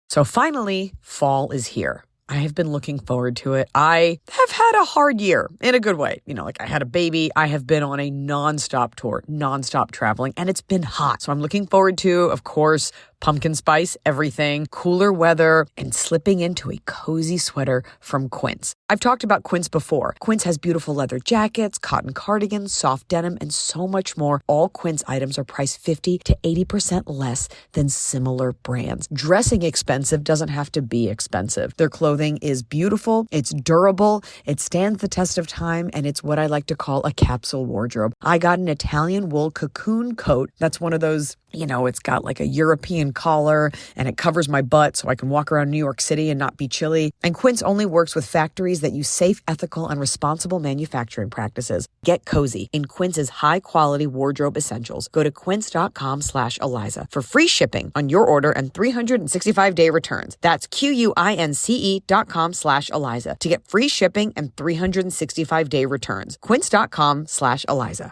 So finally, fall is here. I have been looking forward to it. I have had a hard year in a good way. Like I had a baby. I have been on a nonstop tour, nonstop traveling, and it's been hot. So I'm looking forward to, of course, pumpkin spice, everything, cooler weather, and slipping into a cozy sweater from Quince. I've talked about Quince before. Quince has beautiful leather jackets, cotton cardigans, soft denim, and so much more. All Quince items are priced 50 to 80% less than similar brands. Dressing expensive doesn't have to be expensive. Their clothing is beautiful, it's durable, it stands the test of time, and it's what I like to call a capsule wardrobe. I got an Italian wool cocoon coat. That's one of those, it's got like a European collar and it covers my butt so I can walk around New York City and not be chilly. And Quince only works with factories that use safe, ethical, and responsible manufacturing practices. Get cozy in Quince's high-quality wardrobe essentials. Go to quince.com/Iliza for free shipping on your order and 365-day returns. That's QUINCE.com/Iliza to get free shipping and 365-day returns. Quince.com/Iliza.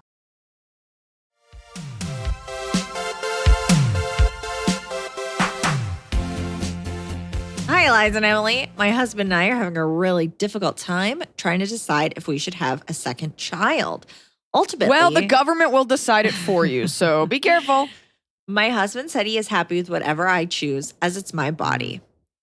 Hi, Eliza and Emily. My husband and I are having a really difficult time trying to decide if we should have a second child. Ultimately, well, the government will decide it for you, so be careful. My husband said he is happy with whatever I choose as it's my body.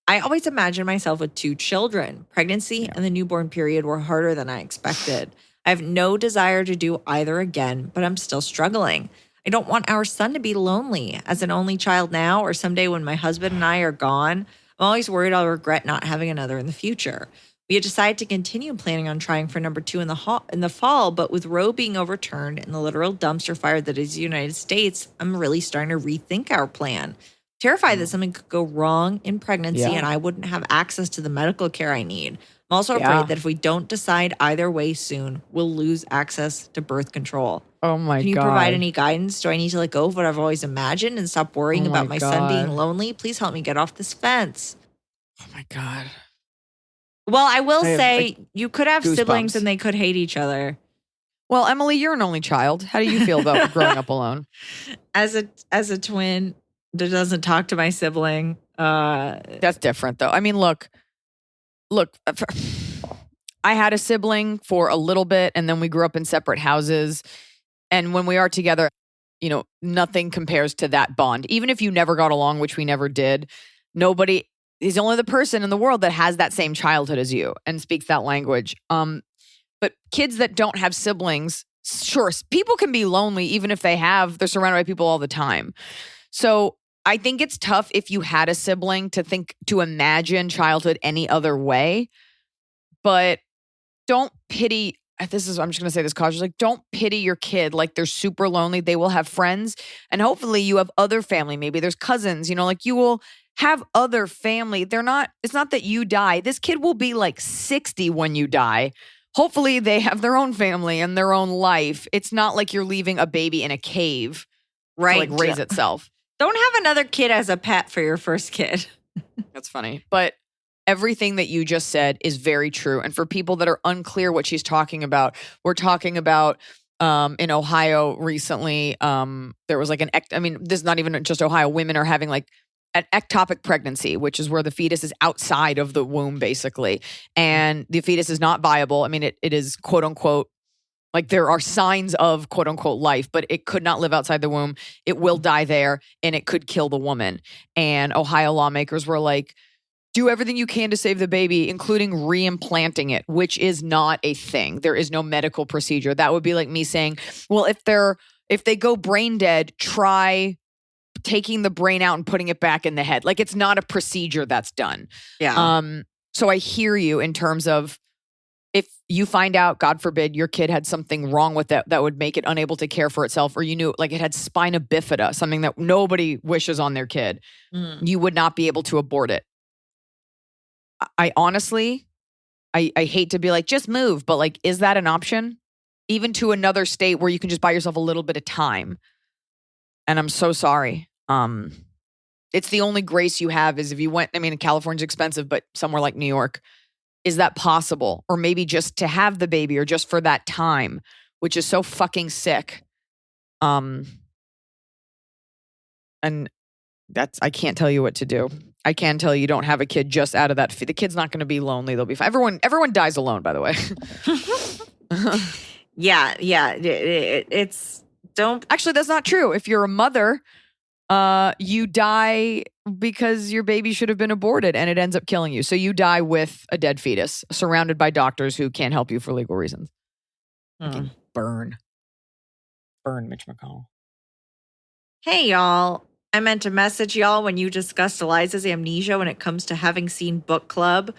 I always imagined myself with 2 children. Pregnancy and the newborn period were harder than I expected. I have no desire to do either again, but I'm still struggling. I don't want our son to be lonely as an only child now or someday when my husband and I are gone. I'm always worried I'll regret not having another in the future. We had decided to continue planning on trying for number 2 in the fall, but with Roe being overturned and the literal dumpster fire that is the United States, I'm really starting to rethink our plan. Terrified that something could go wrong in pregnancy and I wouldn't have access to the medical care I need. I'm also afraid that if we don't decide either way soon, we'll lose access to birth control. Oh my God. Can you provide any guidance? Do I need to let go of what I've always imagined and stop worrying about my son being lonely? Please help me get off this fence. Oh my God. Well, I will say you could have goosebumps. siblings and they could hate each other. Well, Emily, you're an only child. How do you feel about growing up alone? As a twin that doesn't talk to my sibling. That's different though. I mean, look, I had a sibling for a little bit and then we grew up in separate houses. And when we are together, nothing compares to that bond. Even if you never got along, which we never did, he's only the person in the world that has that same childhood as you and speaks that language. But kids that don't have siblings, sure, people can be lonely even if they're surrounded by people all the time. So I think it's tough if you had a sibling to imagine childhood any other way. But don't pity, I'm just going to say this cautiously, don't pity your kid like they're super lonely. They will have friends and hopefully you have other family. Maybe there's cousins, you will have other family. It's not that you die. This kid will be like 60 when you die. Hopefully they have their own family and their own life. It's not like you're leaving a baby in a cave to raise itself. Don't have another kid as a pet for your first kid. That's funny. But everything that you just said is very true. And for people that are unclear what she's talking about, we're talking about in Ohio recently, there was this is not even just Ohio. Women are having like an ectopic pregnancy, which is where the fetus is outside of the womb, basically. And the fetus is not viable. I mean, it is quote unquote, like there are signs of quote unquote life, but it could not live outside the womb. It will die there and it could kill the woman. And Ohio lawmakers were like, do everything you can to save the baby, including re-implanting it, which is not a thing. There is no medical procedure. That would be like me saying, well, if they go brain dead, try taking the brain out and putting it back in the head. Like, it's not a procedure that's done. Yeah. So I hear you in terms of if you find out, God forbid, your kid had something wrong with it that would make it unable to care for itself, or you knew like it had spina bifida, something that nobody wishes on their kid, you would not be able to abort it. I honestly, I hate to be like, just move, but like, is that an option? Even to another state where you can just buy yourself a little bit of time. And I'm so sorry. It's the only grace you have is if you went, I mean, California's expensive, but somewhere like New York, is that possible? Or maybe just to have the baby or just for that time, which is so fucking sick. And that's, I can't tell you what to do. I can tell you don't have a kid just out of that. The kid's not going to be lonely. They'll be fine. Everyone dies alone, by the way. Yeah. It's don't. Actually, that's not true. If you're a mother, you die because your baby should have been aborted and it ends up killing you. So you die with a dead fetus, surrounded by doctors who can't help you for legal reasons. Burn Mitch McConnell. Hey, y'all. I meant to message y'all when you discussed Iliza's amnesia when it comes to having seen book club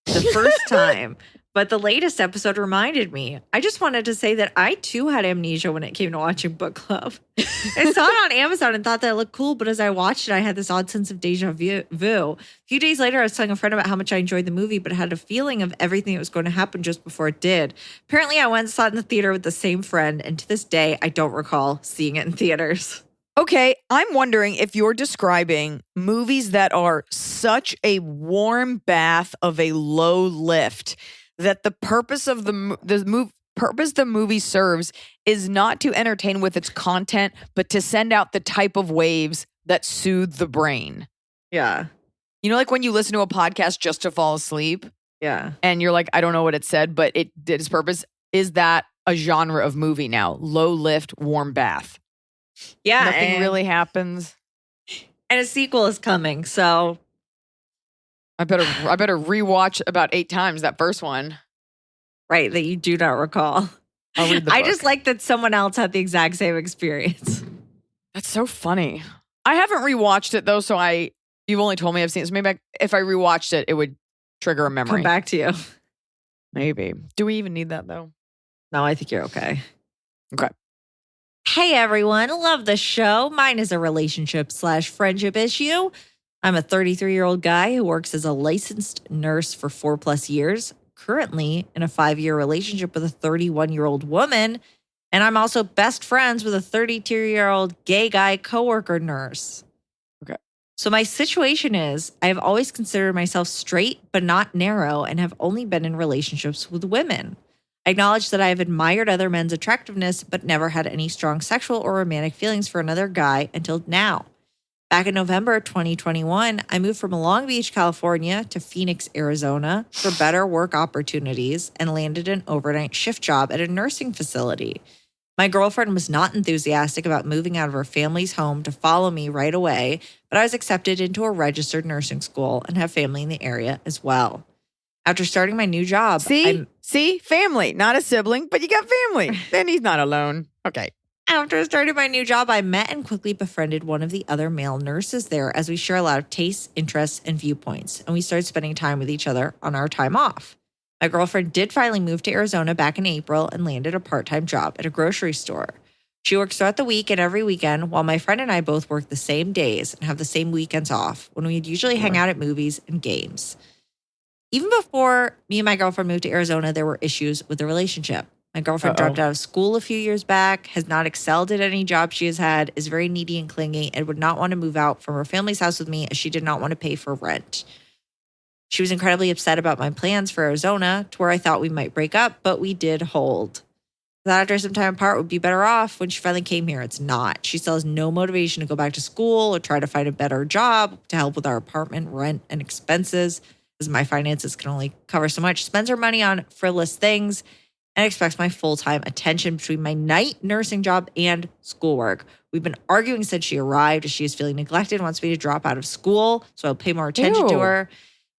the first time. But the latest episode reminded me. I just wanted to say that I too had amnesia when it came to watching book club. I saw it on Amazon and thought that it looked cool, but as I watched it, I had this odd sense of deja vu. A few days later, I was telling a friend about how much I enjoyed the movie, but had a feeling of everything that was going to happen just before it did. Apparently, I went and saw it in the theater with the same friend, and to this day, I don't recall seeing it in theaters. Okay, I'm wondering if you're describing movies that are such a warm bath of a low lift that the purpose of the movie serves is not to entertain with its content, but to send out the type of waves that soothe the brain. Yeah. You know, like when you listen to a podcast just to fall asleep? Yeah. And you're like, I don't know what it said, but it did its purpose. Is that a genre of movie now? Low lift, warm bath. Yeah. Nothing really happens. And a sequel is coming, so I better rewatch about 8 times that first one. Right, that you do not recall. I'll read the book. I just like that someone else had the exact same experience. That's so funny. I haven't rewatched it though, so you've only told me I've seen it. So maybe if I rewatched it, it would trigger a memory. Come back to you. Maybe. Do we even need that though? No, I think you're okay. Okay. Hey everyone, love the show. Mine is a relationship/friendship issue. I'm a 33-year-old guy who works as a licensed nurse for 4+ years, currently in a 5-year relationship with a 31-year-old woman, and I'm also best friends with a 32-year-old gay guy coworker nurse. Okay. So my situation is I have always considered myself straight but not narrow and have only been in relationships with women. I acknowledge that I have admired other men's attractiveness but never had any strong sexual or romantic feelings for another guy until now. Back in November 2021, I moved from Long Beach, California to Phoenix, Arizona for better work opportunities and landed an overnight shift job at a nursing facility. My girlfriend was not enthusiastic about moving out of her family's home to follow me right away, but I was accepted into a registered nursing school and have family in the area as well. After starting my new job, See, family, not a sibling, but you got family. Then he's not alone. Okay. After starting my new job, I met and quickly befriended one of the other male nurses there as we share a lot of tastes, interests, and viewpoints, and we started spending time with each other on our time off. My girlfriend did finally move to Arizona back in April and landed a part-time job at a grocery store. She works throughout the week and every weekend, while my friend and I both work the same days and have the same weekends off, when we'd usually hang out at movies and games. Even before me and my girlfriend moved to Arizona, there were issues with the relationship. My girlfriend dropped out of school a few years back, has not excelled at any job she has had, is very needy and clingy, and would not want to move out from her family's house with me as she did not want to pay for rent. She was incredibly upset about my plans for Arizona, to where I thought we might break up, but we did hold. That after some time apart would be better off when she finally came here. It's not. She still has no motivation to go back to school or try to find a better job to help with our apartment rent and expenses, as my finances can only cover so much. Spends her money on frivolous things and expects my full-time attention between my night nursing job and schoolwork. We've been arguing since she arrived as she is feeling neglected and wants me to drop out of school, so I'll pay more attention to her.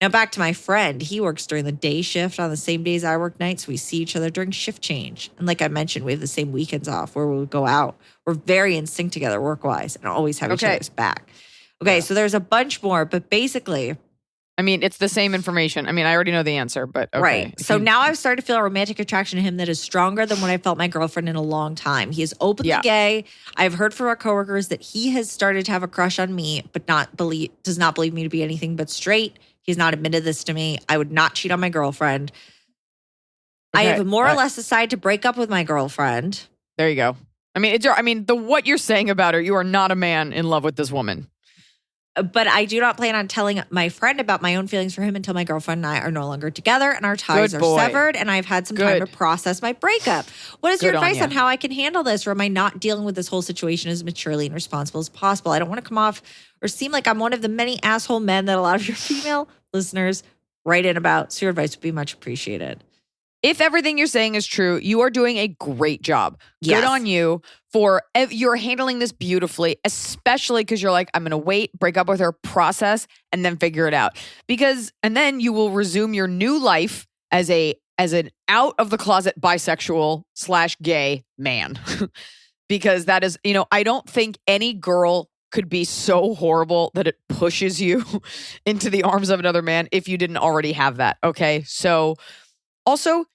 Now back to my friend. He works during the day shift on the same days I work nights. We see each other during shift change. And like I mentioned, we have the same weekends off where we would go out. We're very in sync together work-wise and always have each other's back. Okay, so there's a bunch more, but basically... I mean, it's the same information. I mean, I already know the answer, but okay. Right. So now I've started to feel a romantic attraction to him that is stronger than what I felt my girlfriend in a long time. He is openly gay. I've heard from our coworkers that he has started to have a crush on me, but does not believe me to be anything but straight. He's not admitted this to me. I would not cheat on my girlfriend. Okay. I have more or less decided to break up with my girlfriend. There you go. I mean, what you're saying about her, you are not a man in love with this woman. But I do not plan on telling my friend about my own feelings for him until my girlfriend and I are no longer together and our ties are severed and I've had some time to process my breakup. What is your advice on how I can handle this, or am I not dealing with this whole situation as maturely and responsible as possible? I don't want to come off or seem like I'm one of the many asshole men that a lot of your female listeners write in about. So your advice would be much appreciated. If everything you're saying is true, you are doing a great job. Good on you for you're handling this beautifully, especially because you're like, I'm going to wait, break up with her, process, and then figure it out. And then you will resume your new life as an out of the closet bisexual / gay man. Because that is, I don't think any girl could be so horrible that it pushes you into the arms of another man if you didn't already have that. Okay. So also,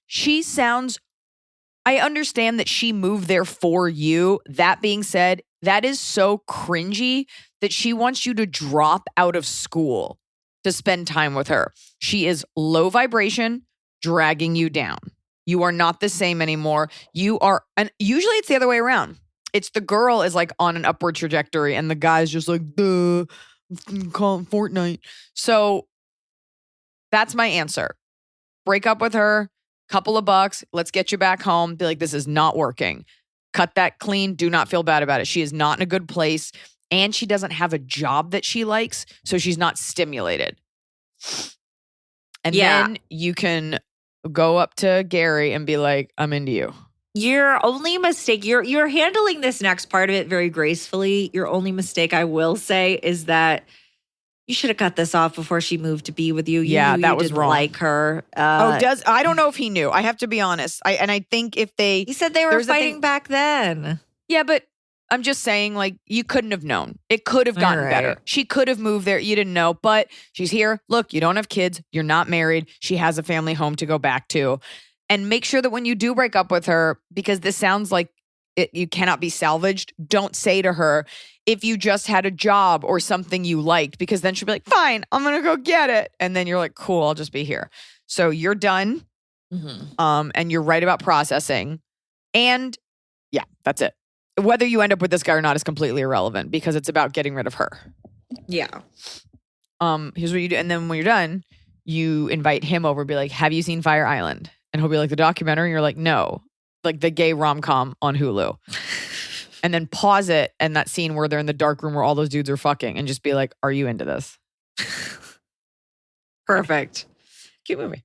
I understand that she moved there for you. That being said, that is so cringy that she wants you to drop out of school to spend time with her. She is low vibration, dragging you down. You are not the same anymore. And usually it's the other way around. It's the girl is like on an upward trajectory and the guy's just like, duh, call it Fortnite. So that's my answer. Break up with her, couple of bucks, let's get you back home. Be like, this is not working. Cut that clean. Do not feel bad about it. She is not in a good place. And she doesn't have a job that she likes, so she's not stimulated. And then you can go up to Gary and be like, I'm into you. Your only mistake, you're handling this next part of it very gracefully. Your only mistake, I will say, is that you should have cut this off before she moved to be with you. That was wrong. Like her. I don't know if he knew. I have to be honest. I think if he said they were fighting back then. Yeah, but I'm just saying, like, you couldn't have known. It could have gotten better. She could have moved there. You didn't know, but she's here. Look, you don't have kids. You're not married. She has a family home to go back to. And make sure that when you do break up with her, because this sounds like you cannot be salvaged, don't say to her, if you just had a job or something you liked, because then she'll be like, fine, I'm going to go get it. And then you're like, cool, I'll just be here. So you're done. Mm-hmm. And you're right about processing. And yeah, that's it. Whether you end up with this guy or not is completely irrelevant because it's about getting rid of her. Yeah. Here's what you do. And then when you're done, you invite him over, be like, have you seen Fire Island? And he'll be like, the documentary? And you're like, no. Like the gay rom-com on Hulu. And then pause it and that scene where they're in the dark room where all those dudes are fucking and just be like, are you into this? Perfect. Cute movie.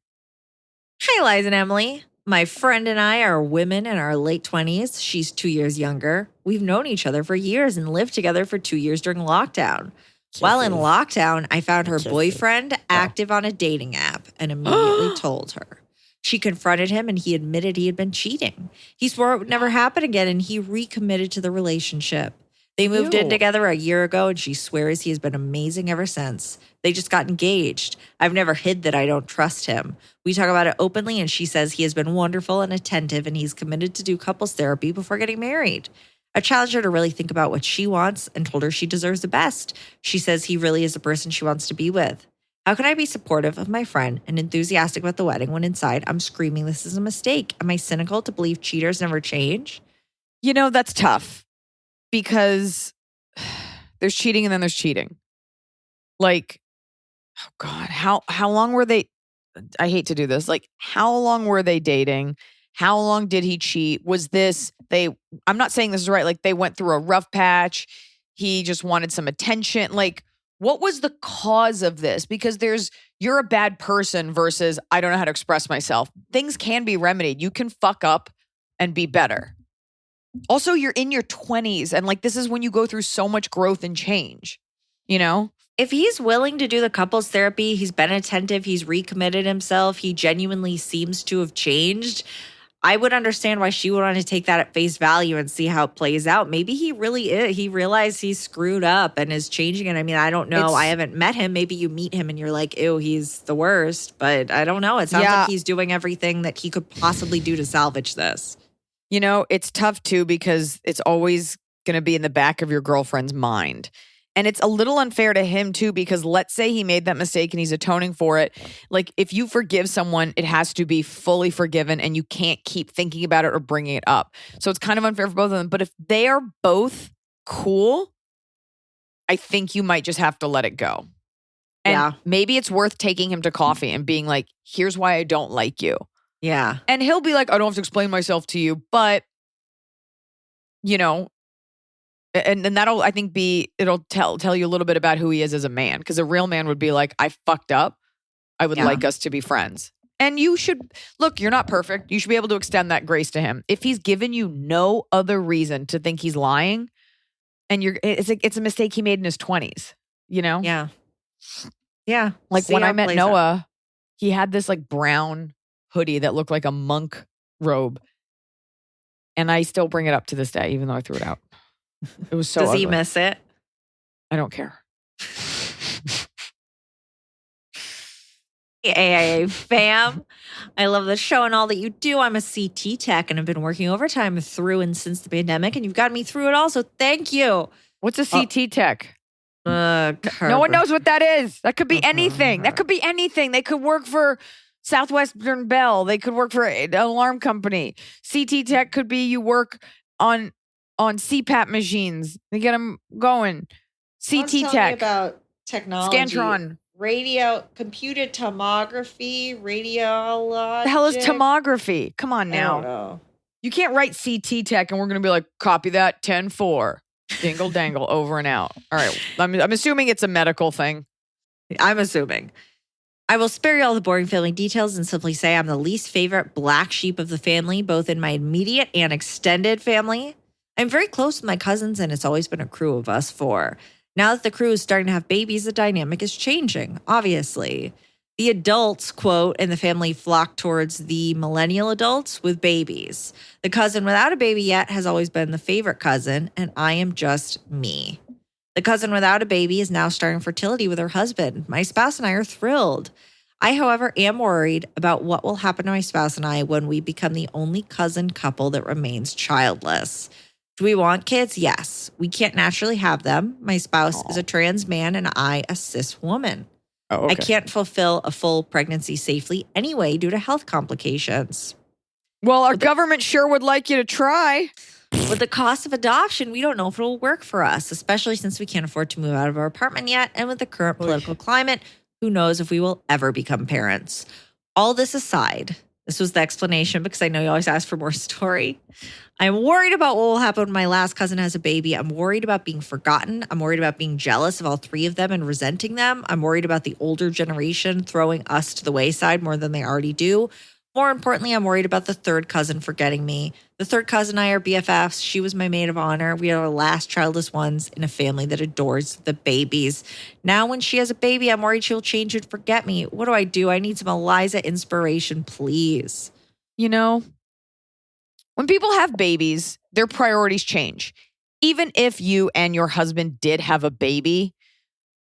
Hi, Liza and Emily. My friend and I are women in our late 20s. She's 2 years younger. We've known each other for years and lived together for 2 years during lockdown. While in lockdown, I found her boyfriend active on a dating app and immediately told her. She confronted him and he admitted he had been cheating. He swore it would never happen again and he recommitted to the relationship. They moved in together a year ago and she swears he has been amazing ever since. They just got engaged. I've never hid that I don't trust him. We talk about it openly and she says he has been wonderful and attentive and he's committed to do couples therapy before getting married. I challenged her to really think about what she wants and told her she deserves the best. She says he really is the person she wants to be with. How can I be supportive of my friend and enthusiastic about the wedding when inside I'm screaming this is a mistake? Am I cynical to believe cheaters never change? That's tough because there's cheating and then there's cheating. Like, oh God, how long were they? I hate to do this. Like, how long were they dating? How long did he cheat? Was this, I'm not saying this is right. Like they went through a rough patch. He just wanted some attention. Like, what was the cause of this? Because you're a bad person versus I don't know how to express myself. Things can be remedied. You can fuck up and be better. Also, you're in your 20s and like this is when you go through so much growth and change, if he's willing to do the couples therapy, he's been attentive, he's recommitted himself, he genuinely seems to have changed. I would understand why she would want to take that at face value and see how it plays out. Maybe he really is. He realized he's screwed up and is changing it. I mean, I don't know. I haven't met him. Maybe you meet him and you're like, ew, he's the worst. But I don't know. It sounds like he's doing everything that he could possibly do to salvage this. You know, it's tough too because it's always going to be in the back of your girlfriend's mind. And it's a little unfair to him too, because let's say he made that mistake and he's atoning for it. Like if you forgive someone, it has to be fully forgiven and you can't keep thinking about it or bringing it up. So it's kind of unfair for both of them. But if they are both cool, I think you might just have to let it go. And maybe it's worth taking him to coffee and being like, here's why I don't like you. Yeah. And he'll be like, I don't have to explain myself to you, but you know, and that'll, I think, it'll tell you a little bit about who he is as a man. Because a real man would be like, I fucked up. I would like us to be friends. And you should, look, you're not perfect. You should be able to extend that grace to him. If he's given you no other reason to think he's lying, and it's a mistake he made in his 20s, you know? Yeah. Yeah. Like when I met Noah, he had this like brown hoodie that looked like a monk robe. And I still bring it up to this day, even though I threw it out. It was so Does ugly. he miss it? I don't care. Hey, fam. I love the show and all that you do. I'm a CT tech and I've been working overtime through and since the pandemic, and you've gotten me through it all. So thank you. What's a CT tech? No one knows what that is. That could be anything. That could be anything. They could work for Southwestern Bell. They could work for an alarm company. CT tech could be you work on CPAP machines. They get them going. CT tech. About technology. Scantron. Radio, computed tomography, radiology. The hell is tomography? Come on I don't now. know. You can't write CT tech and we're going to be like, copy that 10-4. Dingle dangle over and out. All right. I'm assuming it's a medical thing. I'm assuming. I will spare you all the boring family details and simply say I'm the least favorite black sheep of the family, both in my immediate and extended family. I'm very close with my cousins, and it's always been a crew of us four. Now that the crew is starting to have babies, the dynamic is changing, obviously. The adults, quote, in the family flock towards the millennial adults with babies. The cousin without a baby yet has always been the favorite cousin, and I am just me. The cousin without a baby is now starting fertility with her husband. My spouse and I are thrilled. I, however, am worried about what will happen to my spouse and I when we become the only cousin couple that remains childless. Do we want kids? Yes. We can't naturally have them. My spouse is a trans man and I a cis woman. Oh, okay. I can't fulfill a full pregnancy safely anyway due to health complications. Well, our government sure would like you to try. With the cost of adoption, we don't know if it will work for us, especially since we can't afford to move out of our apartment yet. And with the current political climate, who knows if we will ever become parents. All this aside, this was the explanation because I know you always ask for more story. I'm worried about what will happen when my last cousin has a baby. I'm worried about being forgotten. I'm worried about being jealous of all three of them and resenting them. I'm worried about the older generation throwing us to the wayside more than they already do. More importantly, I'm worried about the third cousin forgetting me. The third cousin and I are BFFs. She was my maid of honor. We are the last childless ones in a family that adores the babies. Now when she has a baby, I'm worried she'll change and forget me. What do? I need some Iliza inspiration, please. You know, when people have babies, their priorities change. Even if you and your husband did have a baby,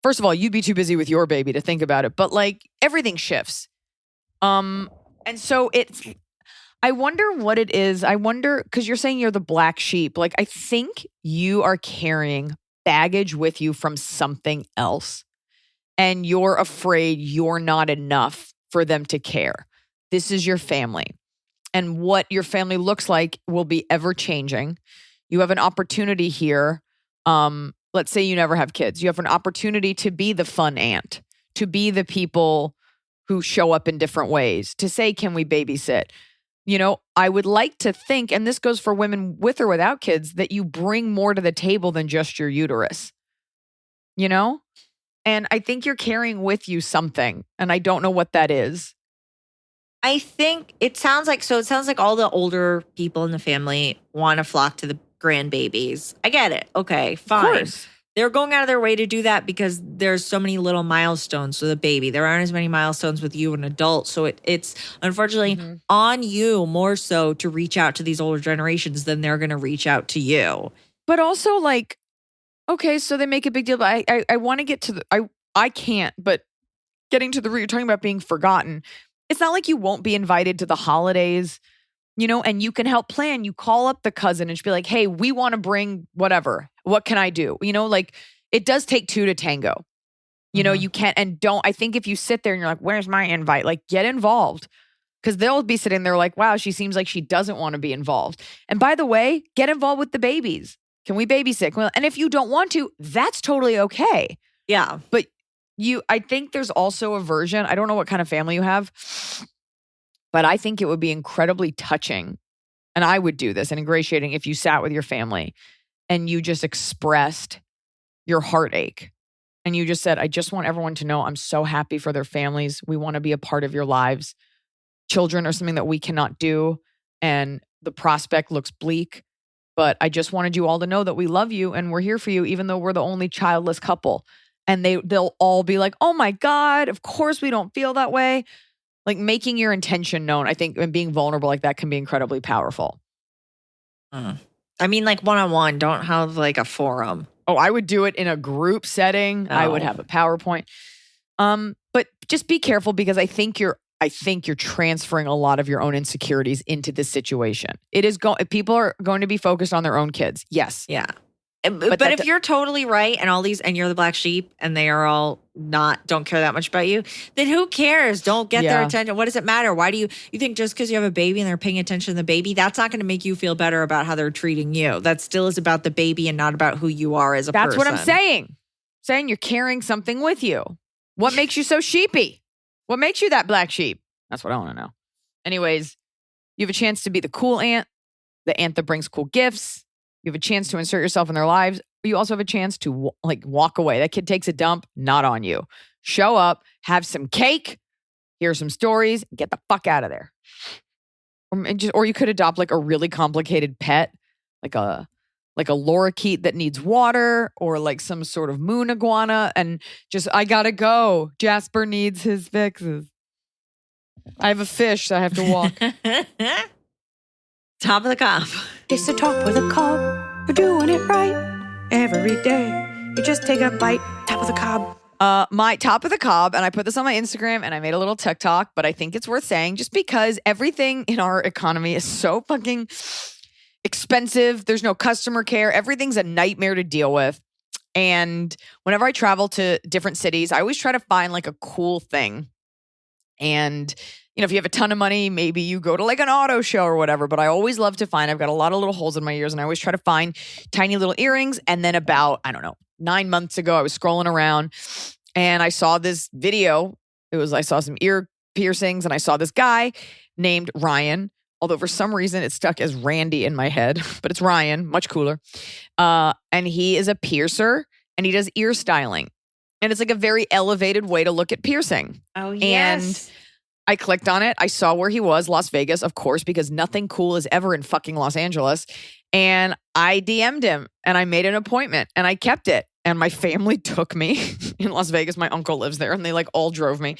first of all, you'd be too busy with your baby to think about it. But like everything shifts. And so I wonder what it is. I wonder, because you're saying you're the black sheep. Like, I think you are carrying baggage with you from something else. And you're afraid you're not enough for them to care. This is your family. And what your family looks like will be ever changing. You have an opportunity here. Let's say you never have kids. You have an opportunity to be the fun aunt, to be the people who show up in different ways, to say, can we babysit? You know, I would like to think, and this goes for women with or without kids, that you bring more to the table than just your uterus, you know? And I think you're carrying with you something, and I don't know what that is. I think it sounds like all the older people in the family want to flock to the grandbabies. I get it. Okay, fine. they're going out of their way to do that because there's so many little milestones with a baby. There aren't as many milestones with you, an adult. So it's unfortunately on you more so to reach out to these older generations than they're going to reach out to you. But also, like, okay, so they make a big deal. But I want to get to the, I can't, but getting to the root, you're talking about being forgotten. It's not like you won't be invited to the holidays, you know, and you can help plan. You call up the cousin and just be like, hey, we want to bring whatever. What can I do? You know, like it does take two to tango. You know, you can't, and don't, I think if you sit there and you're like, where's my invite? Like get involved because they'll be sitting there like, wow, she seems like she doesn't want to be involved. And by the way, get involved with the babies. Can we babysit? Well, and if you don't want to, that's totally okay. Yeah. But I think there's also a version, I don't know what kind of family you have, but I think it would be incredibly touching. And I would do this and ingratiating if you sat with your family and you just expressed your heartache. And you just said, I just want everyone to know I'm so happy for their families. We want to be a part of your lives. Children are something that we cannot do. And the prospect looks bleak. But I just wanted you all to know that we love you and we're here for you, even though we're the only childless couple. And they'll all be like, oh my God, of course we don't feel that way. Like making your intention known, I think, and being vulnerable like that can be incredibly powerful. I mean, like one-on-one, don't have like a forum. Oh, I would do it in a group setting. I would have a PowerPoint. But just be careful because I think you're transferring a lot of your own insecurities into this situation. People are going to be focused on their own kids. Yes. Yeah. But if you're totally right and you're the black sheep and they are all don't care that much about you, then who cares? Don't get their attention. What does it matter? Why do you think just because you have a baby and they're paying attention to the baby, that's not going to make you feel better about how they're treating you. That still is about the baby and not about who you are as a person. That's what I'm saying. Saying you're carrying something with you. What makes you so sheepy? What makes you that black sheep? That's what I want to know. Anyways, you have a chance to be the cool aunt, the aunt that brings cool gifts. You have a chance to insert yourself in their lives, but you also have a chance to walk away. That kid takes a dump, not on you. Show up, have some cake, hear some stories, get the fuck out of there. Or you could adopt like a really complicated pet, like a lorikeet that needs water, or like some sort of moon iguana, and just I gotta go. Jasper needs his fixes. I have a fish, so I have to walk. Top of the cob. It's the top of the cob. We're doing it right every day. You just take a bite. Top of the cob. My top of the cob, and I put this on my Instagram and I made a little TikTok, but I think it's worth saying just because everything in our economy is so fucking expensive. There's no customer care. Everything's a nightmare to deal with. And whenever I travel to different cities, I always try to find like a cool thing. And, you know, if you have a ton of money, maybe you go to like an auto show or whatever. But I always love to find, I've got a lot of little holes in my ears and I always try to find tiny little earrings. And then about, 9 months ago, I was scrolling around and I saw this video. I saw some ear piercings and I saw this guy named Ryan. Although for some reason it stuck as Randy in my head, but it's Ryan, much cooler. And he is a piercer and he does ear styling. And it's like a very elevated way to look at piercing. Oh, yes. And I clicked on it. I saw where he was, Las Vegas, of course, because nothing cool is ever in fucking Los Angeles. And I DM'd him and I made an appointment and I kept it. And my family took me in Las Vegas. My uncle lives there and they like all drove me.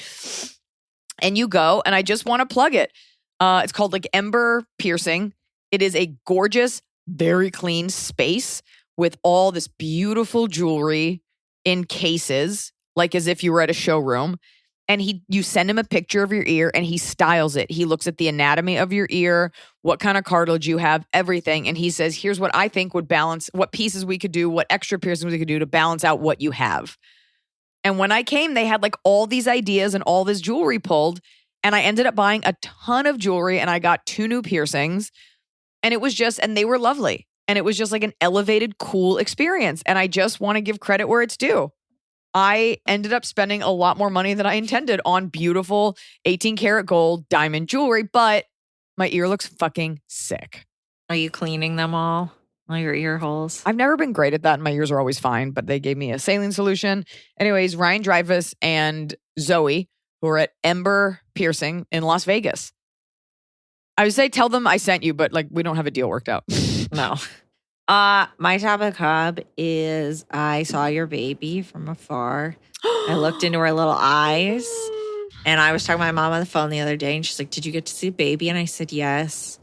And you go and I just want to plug it. It's called like Ember Piercing. It is a gorgeous, very clean space with all this beautiful jewelry in cases, like as if you were at a showroom. And you send him a picture of your ear and he styles it. He looks at the anatomy of your ear, what kind of cartilage you have, everything. And he says, here's what I think would balance, what pieces we could do, what extra piercings we could do to balance out what you have. And when I came, they had like all these ideas and all this jewelry pulled. And I ended up buying a ton of jewelry and I got 2 new piercings. And it was just, and they were lovely. And it was just like an elevated, cool experience. And I just want to give credit where it's due. I ended up spending a lot more money than I intended on beautiful 18 karat gold diamond jewelry, but my ear looks fucking sick. Are you cleaning them all your ear holes? I've never been great at that and my ears are always fine, but they gave me a saline solution. Anyways, Ryan Dreyfuss and Zoe, who are at Ember Piercing in Las Vegas. I would say tell them I sent you, but like we don't have a deal worked out. No. My top of the cob is I saw your baby from afar. I looked into her little eyes, and I was talking to my mom on the phone the other day, and she's like, "Did you get to see the baby?" And I said, "Yes."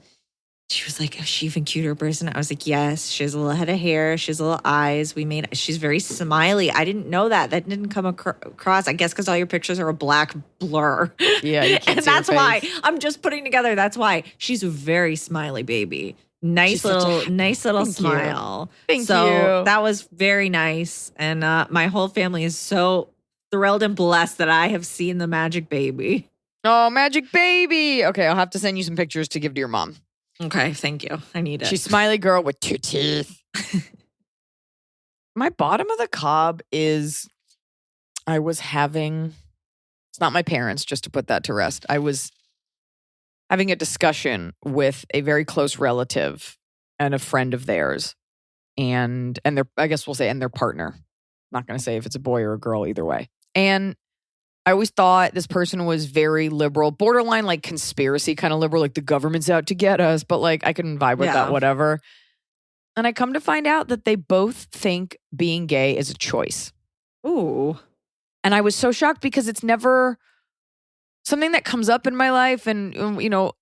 She was like, "Is she even cuter in person?" I was like, "Yes." She has a little head of hair. She has little eyes. She's very smiley. I didn't know that. That didn't come across. I guess because all your pictures are a black blur. Yeah, you can't and see her that's why face. I'm just putting together. That's why she's a very smiley baby. Nice little Thank smile. Thank so you. that was very nice. And my whole family is so thrilled and blessed that I have seen the magic baby. Oh, magic baby. Okay, I'll have to send you some pictures to give to your mom. Okay, thank you. I need it. She's smiley girl with 2 teeth. My bottom of the cob is it's not my parents, just to put that to rest. I was having a discussion with a very close relative and a friend of theirs, and their, I guess we'll say, and their partner. I'm not going to say if it's a boy or a girl, either way. And I always thought this person was very liberal, borderline like conspiracy kind of liberal, like the government's out to get us, but like I can vibe with that, whatever. And I come to find out that they both think being gay is a choice. Ooh. And I was so shocked because it's never something that comes up in my life. And,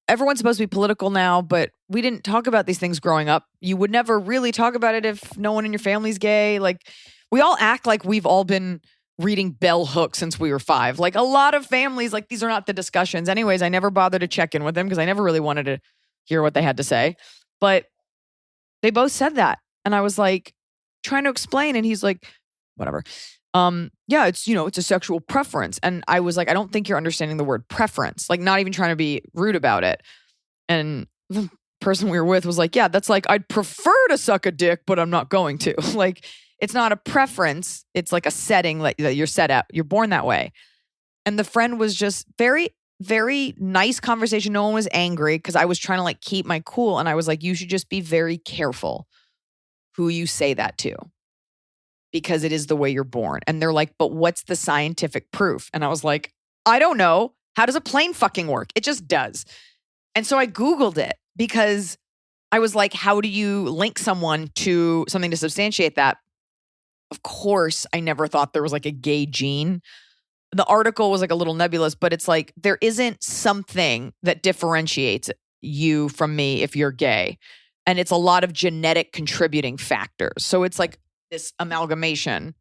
everyone's supposed to be political now, but we didn't talk about these things growing up. You would never really talk about it if no one in your family's gay. Like, we all act like we've all been reading Bell Hooks since we were 5. Like, a lot of families, like, these are not the discussions. Anyways, I never bothered to check in with them because I never really wanted to hear what they had to say. But they both said that. And I was like, trying to explain. And he's like, whatever. Yeah, it's a sexual preference. And I was like, I don't think you're understanding the word preference. Like, not even trying to be rude about it. And the person we were with was like, yeah, that's like, I'd prefer to suck a dick, but I'm not going to. Like, it's not a preference. It's like a setting that you're set up. You're born that way. And the friend was just very, very nice conversation. No one was angry because I was trying to like keep my cool. And I was like, you should just be very careful who you say that to, because it is the way you're born. And they're like, but what's the scientific proof? And I was like, I don't know. How does a plane fucking work? It just does. And so I Googled it because I was like, how do you link someone to something to substantiate that? Of course, I never thought there was like a gay gene. The article was like a little nebulous, but it's like, there isn't something that differentiates you from me if you're gay. And it's a lot of genetic contributing factors. So it's like this amalgamation,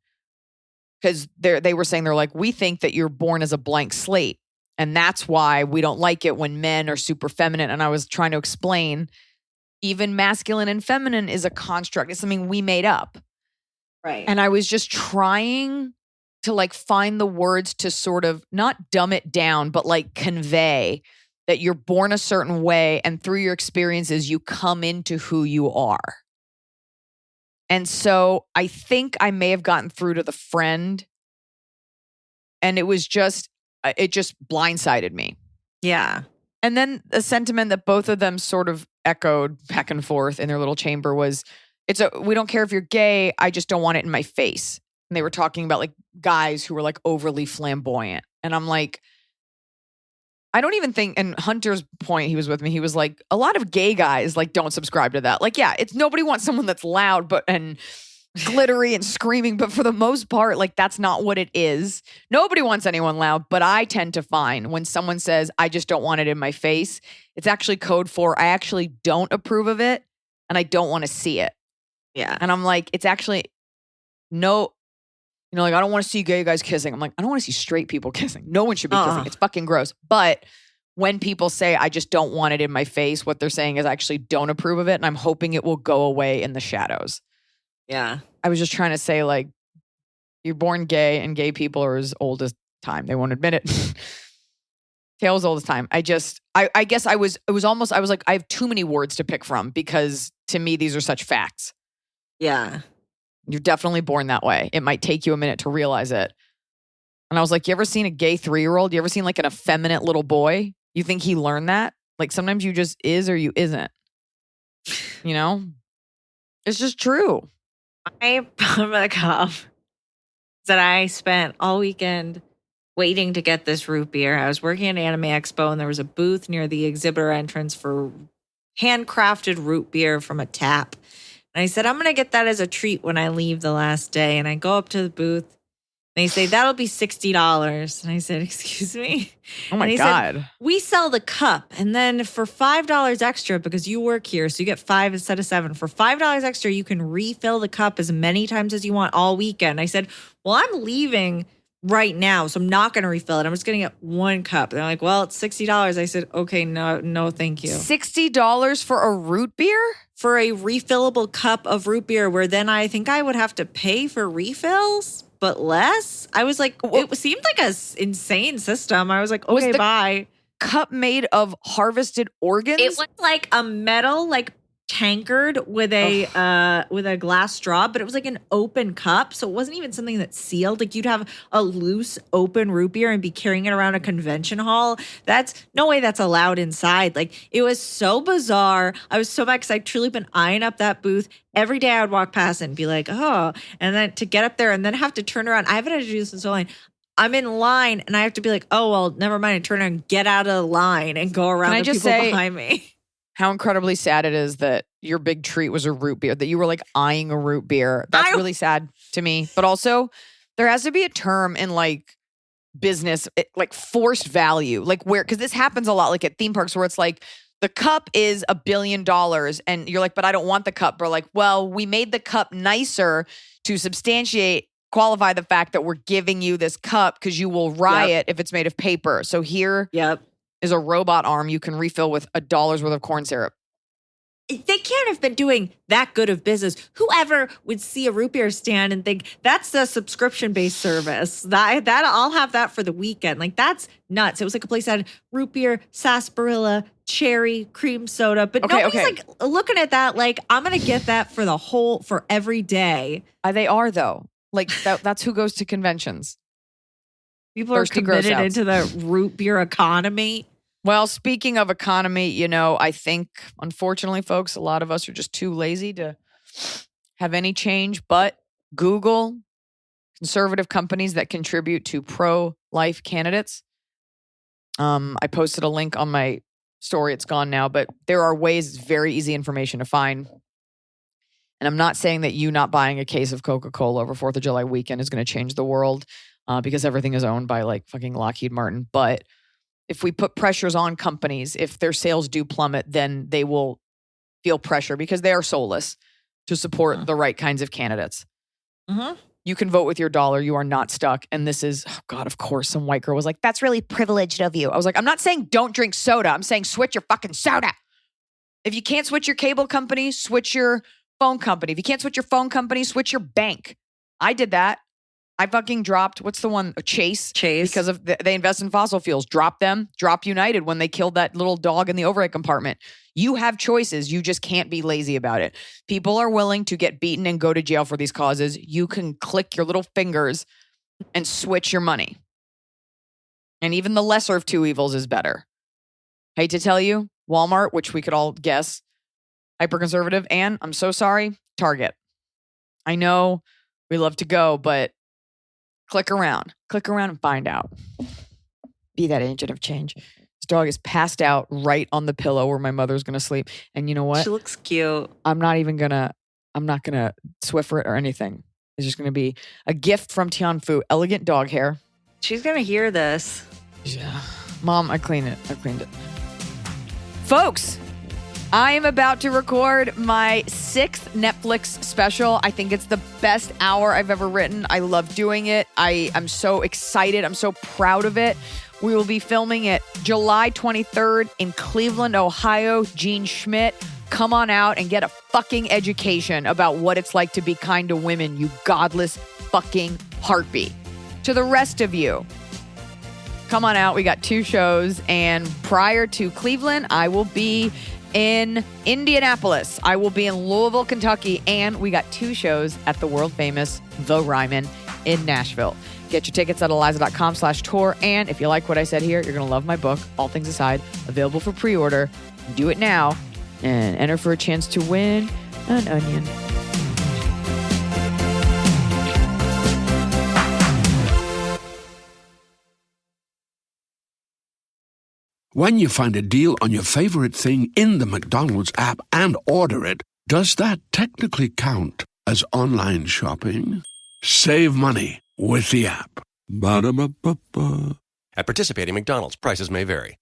because they were saying, they're like, we think that you're born as a blank slate. And that's why we don't like it when men are super feminine. And I was trying to explain, even masculine and feminine is a construct. It's something we made up. Right. And I was just trying to like find the words to sort of not dumb it down, but like convey that you're born a certain way and through your experiences, you come into who you are. And so I think I may have gotten through to the friend, and it just blindsided me. Yeah. And then the sentiment that both of them sort of echoed back and forth in their little chamber was, we don't care if you're gay, I just don't want it in my face. And they were talking about like guys who were like overly flamboyant. And I'm like, I don't even think, and Hunter's point, he was with me, he was like, a lot of gay guys like don't subscribe to that. Like, yeah, it's nobody wants someone that's loud and glittery and screaming, but for the most part, like that's not what it is. Nobody wants anyone loud, but I tend to find when someone says, I just don't want it in my face, it's actually code for, I actually don't approve of it and I don't want to see it. Yeah. And I'm like, it's actually no, like, I don't want to see gay guys kissing. I'm like, I don't want to see straight people kissing. No one should be kissing. It's fucking gross. But when people say, I just don't want it in my face, what they're saying is I actually don't approve of it. And I'm hoping it will go away in the shadows. Yeah. I was just trying to say, like, you're born gay and gay people are as old as time. They won't admit it. Tales old as time. I guess I was like, I have too many words to pick from because to me, these are such facts. Yeah. You're definitely born that way. It might take you a minute to realize it. And I was like, you ever seen a gay 3-year-old? You ever seen like an effeminate little boy? You think he learned that? Like sometimes you just is or you isn't. You know? It's just true. My bottom of the cup is that I spent all weekend waiting to get this root beer. I was working at Anime Expo and there was a booth near the exhibitor entrance for handcrafted root beer from a tap. And I said, I'm going to get that as a treat when I leave the last day. And I go up to the booth. And they say, that'll be $60. And I said, excuse me? Oh, my and God. Said, we sell the cup. And then for $5 extra, because you work here, so you get 5 instead of 7. For $5 extra, you can refill the cup as many times as you want all weekend. I said, well, I'm leaving right now, so I'm not going to refill it. I'm just going to get 1 cup. And they're like, well, it's $60. I said, okay, no, thank you. $60 for a root beer? For a refillable cup of root beer, where then I think I would have to pay for refills, but less. I was like, it seemed like a insane system. I was like, okay, bye. Cup made of harvested organs? It was like a metal, like tankard with a glass straw, but it was like an open cup, so it wasn't even something that's sealed. Like you'd have a loose open root beer and be carrying it around a convention hall. That's no way that's allowed inside. Like it was so bizarre. I was so mad because I'd truly been eyeing up that booth. Every day I would walk past and be like, oh, and then to get up there and then have to turn around. I haven't had to do this in so long. I'm in line and I have to be like, oh, well, never mind. And turn around, get out of the line and go around the people behind me. How incredibly sad it is that your big treat was a root beer, that you were like eyeing a root beer. That's really sad to me. But also, there has to be a term in like business, like forced value, like where, because this happens a lot, like at theme parks where it's like the cup is $1 billion and you're like, but I don't want the cup. We're like, well, we made the cup nicer to qualify the fact that we're giving you this cup because you will riot if it's made of paper. So here is a robot arm you can refill with $1 worth of corn syrup. They can't have been doing that good of business. Whoever would see a root beer stand and think that's the subscription-based service. That I'll have that for the weekend. Like that's nuts. It was like a place that had root beer, sarsaparilla, cherry, cream soda. But nobody's like looking at that like I'm gonna get that for every day. They are though. Like that's who goes to conventions. People are committed into the root beer economy. Well, speaking of economy, I think, unfortunately, folks, a lot of us are just too lazy to have any change. But Google, conservative companies that contribute to pro-life candidates. I posted a link on my story. It's gone now, but there are ways, it's very easy information to find. And I'm not saying that you not buying a case of Coca-Cola over 4th of July weekend is going to change the world because everything is owned by like fucking Lockheed Martin. But if we put pressures on companies, if their sales do plummet, then they will feel pressure because they are soulless to support the right kinds of candidates. Mm-hmm. You can vote with your dollar. You are not stuck. And this is, oh God, of course, some white girl was like, that's really privileged of you. I was like, I'm not saying don't drink soda. I'm saying switch your fucking soda. If you can't switch your cable company, switch your phone company. If you can't switch your phone company, switch your bank. I did that. I fucking dropped, what's the one? Chase. Because of they invest in fossil fuels. Drop them. Drop United when they killed that little dog in the overhead compartment. You have choices. You just can't be lazy about it. People are willing to get beaten and go to jail for these causes. You can click your little fingers and switch your money. And even the lesser of two evils is better. Hate to tell you, Walmart, which we could all guess, hyper-conservative, and I'm so sorry, Target. I know we love to go, but click around and find out. Be that agent of change. This dog is passed out right on the pillow where my mother's going to sleep. And you know what? She looks cute. I'm not going to Swiffer it or anything. It's just going to be a gift from Tianfu. Elegant dog hair. She's going to hear this. Yeah. Mom, I cleaned it. Folks, I am about to record my 6th Netflix special. I think it's the best hour I've ever written. I love doing it. I'm so excited. I'm so proud of it. We will be filming it July 23rd in Cleveland, Ohio. Gene Schmidt, come on out and get a fucking education about what it's like to be kind to women, you godless fucking harpy. To the rest of you, come on out. We got 2 shows. And prior to Cleveland, I will be in Indianapolis. I will be in Louisville, Kentucky. And we got 2 shows at the world famous The Ryman in Nashville. Get your tickets at Iliza.com/tour. And if you like what I said here, you're going to love my book, All Things Aside, available for pre-order. Do it now and enter for a chance to win an onion. When you find a deal on your favorite thing in the McDonald's app and order it, Does that technically count as online shopping? Save money with the app. Ba-da-ba-ba-ba. At participating McDonald's, prices may vary.